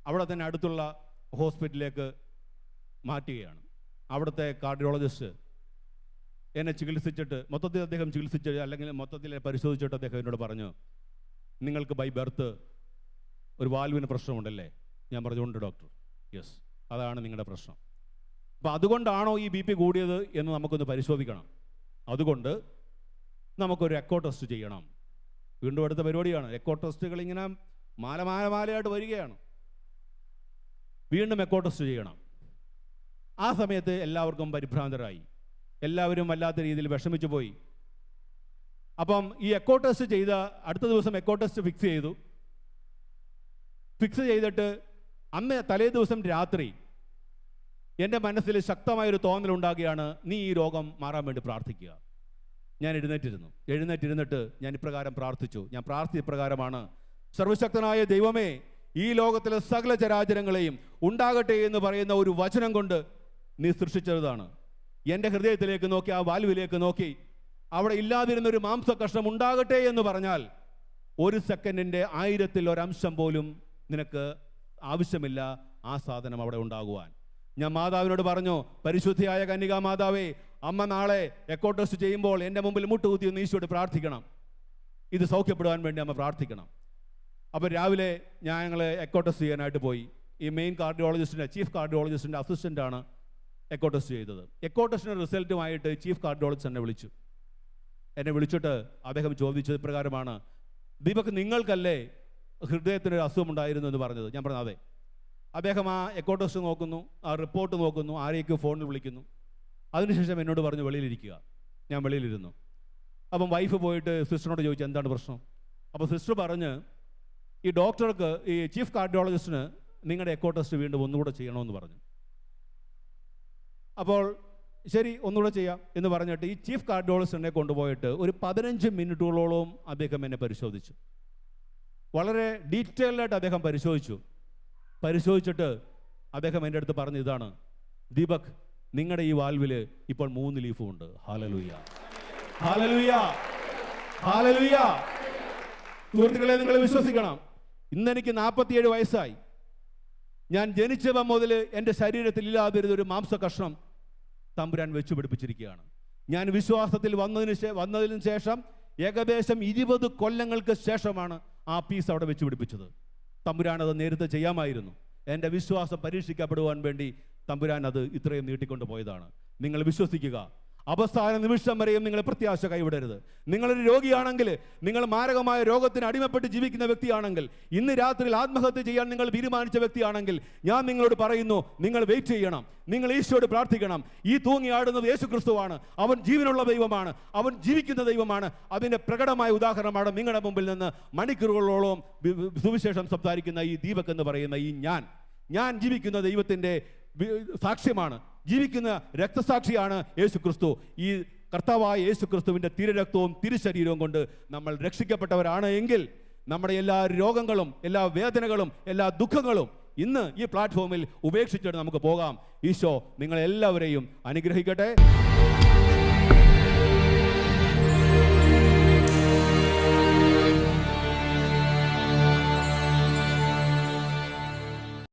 അവിടെ തന്നെ അടുത്തുള്ള ഹോസ്പിറ്റലിലേക്ക് മാറ്റുകയാണ്. അവിടുത്തെ കാർഡിയോളജിസ്റ്റ് എന്നെ ചികിത്സിച്ചിട്ട് മൊത്തത്തിൽ അദ്ദേഹം ചികിത്സിച്ച് അല്ലെങ്കിൽ മൊത്തത്തിൽ പരിശോധിച്ചിട്ട് അദ്ദേഹം എന്നോട് പറഞ്ഞു, നിങ്ങൾക്ക് ബൈ ബർത്ത് ഒരു വാൽവിന് പ്രശ്നമുണ്ടല്ലേ? ഞാൻ പറഞ്ഞു, ഉണ്ട് ഡോക്ടർ. യെസ്, അതാണ് നിങ്ങളുടെ പ്രശ്നം. അപ്പോൾ അതുകൊണ്ടാണോ ഈ BP കൂടിയത് എന്ന് നമുക്കൊന്ന് പരിശോധിക്കണം. അതുകൊണ്ട് നമുക്കൊരു എക്കോ ടെസ്റ്റ് ചെയ്യണം. വീണ്ടും അടുത്ത പരിപാടിയാണ്. എക്കോ ടെസ്റ്റുകൾ ഇങ്ങനെ മാലയായിട്ട് വരികയാണ്. വീണ്ടും എക്കോ ടെസ്റ്റ് ചെയ്യണം. ആ സമയത്ത് എല്ലാവർക്കും പരിഭ്രാന്തരായി. എല്ലാവരും വല്ലാത്ത രീതിയിൽ വിഷമിച്ചു പോയി. അപ്പം ഈ എക്കോ ടെസ്റ്റ് ചെയ്ത അടുത്ത ദിവസം എക്കോ ടെസ്റ്റ് ഫിക്സ് ചെയ്തു. ഫിക്സ് ചെയ്തിട്ട് അന്ന് തലേ ദിവസം രാത്രി എൻ്റെ മനസ്സിൽ ശക്തമായൊരു തോന്നലുണ്ടാകുകയാണ്, നീ ഈ രോഗം മാറാൻ വേണ്ടി പ്രാർത്ഥിക്കുക. ഞാൻ എഴുന്നേറ്റിരുന്നിട്ട് ഞാൻ ഇപ്രകാരം പ്രാർത്ഥിച്ചു. ഞാൻ പ്രാർത്ഥിച്ച ഇപ്രകാരമാണ്, സർവശക്തനായ ദൈവമേ, ഈ ലോകത്തിലെ സകല ചരാചരങ്ങളെയും ഉണ്ടാകട്ടെ എന്ന് പറയുന്ന ഒരു വചനം കൊണ്ട് നീ സൃഷ്ടിച്ചതാണ്. എൻ്റെ ഹൃദയത്തിലേക്ക് നോക്കി, ആ വാൽവിലേക്ക് നോക്കി, അവിടെ ഇല്ലാതിരുന്നൊരു മാംസ കഷ്ണം ഉണ്ടാകട്ടെ എന്ന് പറഞ്ഞാൽ 1 സെക്കൻഡിൻ്റെ 1000-ൽ 1 അംശം പോലും നിനക്ക് ആവശ്യമില്ല ആ സാധനം അവിടെ ഉണ്ടാകുവാൻ. ഞാൻ മാതാവിനോട് പറഞ്ഞു, പരിശുദ്ധിയായ കന്യകാ മാതാവേ, അമ്മ നാളെ എക്കോ ടെസ്റ്റ് ചെയ്യുമ്പോൾ എൻ്റെ മുമ്പിൽ മുട്ടുകുത്തി ഒന്ന് ഈശോയോട് പ്രാർത്ഥിക്കണം. ഇത് സൗഖ്യപ്പെടുവാൻ വേണ്ടി അമ്മ പ്രാർത്ഥിക്കണം. അപ്പോൾ രാവിലെ ഞങ്ങൾ എക്കോ ടെസ്റ്റ് ചെയ്യാനായിട്ട് പോയി. ഈ മെയിൻ കാർഡിയോളജിസ്റ്റിൻ്റെ, ചീഫ് കാർഡിയോളജിസ്റ്റിൻ്റെ അസിസ്റ്റൻ്റാണ് എക്കോ ടെസ്റ്റ് ചെയ്തത്. എക്കോ ടെസ്റ്റിൻ്റെ റിസൾട്ടുമായിട്ട് ചീഫ് കാർഡിയോളജിസ്റ്റ് എന്നെ വിളിച്ചിട്ട് അദ്ദേഹം ചോദിച്ചത് പ്രകാരമാണ്, ദീപക്, നിങ്ങൾക്കല്ലേ ഹൃദയത്തിനൊരു അസുഖമുണ്ടായിരുന്നു എന്ന് പറഞ്ഞത്? ഞാൻ പറഞ്ഞു, അതെ. അദ്ദേഹം ആ എക്കോ ടെസ്റ്റ് നോക്കുന്നു, ആ റിപ്പോർട്ട് നോക്കുന്നു, ആരെയൊക്കെ ഫോണിൽ വിളിക്കുന്നു. അതിനുശേഷം എന്നോട് പറഞ്ഞു, വെളിയിലിരിക്കുക. ഞാൻ വെളിയിലിരുന്നു. അപ്പം വൈഫ് പോയിട്ട് സിസ്റ്ററിനോട് ചോദിച്ചു, എന്താണ് പ്രശ്നം? അപ്പോൾ സിസ്റ്റർ പറഞ്ഞ്, ഈ ഡോക്ടർക്ക്, ഈ ചീഫ് കാർഡിയോളജിസ്റ്റിന് നിങ്ങളുടെ എക്കോ ടെസ്റ്റ് വീണ്ടും ഒന്നുകൂടെ ചെയ്യണമെന്ന് പറഞ്ഞു. അപ്പോൾ ശരി, ഒന്നുകൂടെ ചെയ്യാം എന്ന് പറഞ്ഞിട്ട് ഈ ചീഫ് കാർഡിയോളജിസ്റ്റിനെ കൊണ്ടുപോയിട്ട് ഒരു 15 മിനിറ്റുകളോളം അദ്ദേഹം എന്നെ പരിശോധിച്ചു. വളരെ ഡീറ്റെയിൽഡായിട്ട് അദ്ദേഹം പരിശോധിച്ചിട്ട് അദ്ദേഹം എൻ്റെ അടുത്ത് പറഞ്ഞു, ഇതാണ് ദീപക്, നിങ്ങളുടെ ഈ വാൽവിൽ ഇപ്പോൾ 3 ലീഫും ഉണ്ട്. Hallelujah, hallelujah, hallelujah. സുഹൃത്തുക്കളെ, നിങ്ങൾ വിശ്വസിക്കണം. ഇന്ന് എനിക്ക് 47 വയസ്സായി. ഞാൻ ജനിച്ചവ മുതൽ എൻ്റെ ശരീരത്തിൽ ഇല്ലാതിരുന്ന ഒരു മാംസകഷ്ണം തമ്പുരാൻ വെച്ചു പിടിപ്പിച്ചിരിക്കുകയാണ്. ഞാൻ വിശ്വാസത്തിൽ വന്നതിന് ശേഷം ഏകദേശം 20 കൊല്ലങ്ങൾക്ക് ശേഷമാണ് ആ പീസ് അവിടെ വെച്ച് പിടിപ്പിച്ചത്. തമ്പുരാൻ അത് നേരത്തെ ചെയ്യാമായിരുന്നു. എൻ്റെ വിശ്വാസം പരീക്ഷിക്കപ്പെടുവാൻ വേണ്ടി തമ്പുരാൻ അത് ഇത്രയും നീട്ടിക്കൊണ്ട് പോയതാണ്. നിങ്ങൾ വിശ്വസിക്കുക. അവസാന നിമിഷം വരെയും നിങ്ങൾ പ്രത്യാശ കൈവിടരുത്. നിങ്ങളൊരു രോഗിയാണെങ്കിൽ, നിങ്ങൾ മാരകമായ രോഗത്തിന് അടിമപ്പെട്ട് ജീവിക്കുന്ന വ്യക്തിയാണെങ്കിൽ, ഇന്ന് രാത്രിയിൽ ആത്മഹത്യ ചെയ്യാൻ നിങ്ങൾ തീരുമാനിച്ച വ്യക്തിയാണെങ്കിൽ, ഞാൻ നിങ്ങളോട് പറയുന്നു, നിങ്ങൾ വെയിറ്റ് ചെയ്യണം. നിങ്ങൾ ഈശോയോട് പ്രാർത്ഥിക്കണം. ഈ തൂങ്ങിയാടുന്നത് യേശു ക്രിസ്തുവാണ്. അവൻ ജീവനുള്ള ദൈവമാണ്. അവൻ ജീവിക്കുന്ന ദൈവമാണ്. അതിൻ്റെ പ്രകടമായ ഉദാഹരണമാണ് നിങ്ങളുടെ മുമ്പിൽ നിന്ന് മണിക്കൂറുകളോളം സുവിശേഷം സംസാരിക്കുന്ന ഈ ദീപക് എന്ന് പറയുന്ന ഈ ഞാൻ ജീവിക്കുന്ന ദൈവത്തിൻ്റെ സാക്ഷ്യമാണ്. ജീവിക്കുന്ന രക്തസാക്ഷിയാണ് യേശു ക്രിസ്തു. ഈ കർത്താവായ യേശു ക്രിസ്തുവിൻ്റെ തിരുരക്തവും തിരുശരീരവും കൊണ്ട് നമ്മൾ രക്ഷിക്കപ്പെട്ടവരാണ് എങ്കിൽ നമ്മുടെ എല്ലാ രോഗങ്ങളും, എല്ലാ വേദനകളും, എല്ലാ ദുഃഖങ്ങളും ഇന്ന് ഈ പ്ലാറ്റ്ഫോമിൽ ഉപേക്ഷിച്ചിട്ട് നമുക്ക് പോകാം. ഈശോ നിങ്ങളെല്ലാവരെയും അനുഗ്രഹിക്കട്ടെ.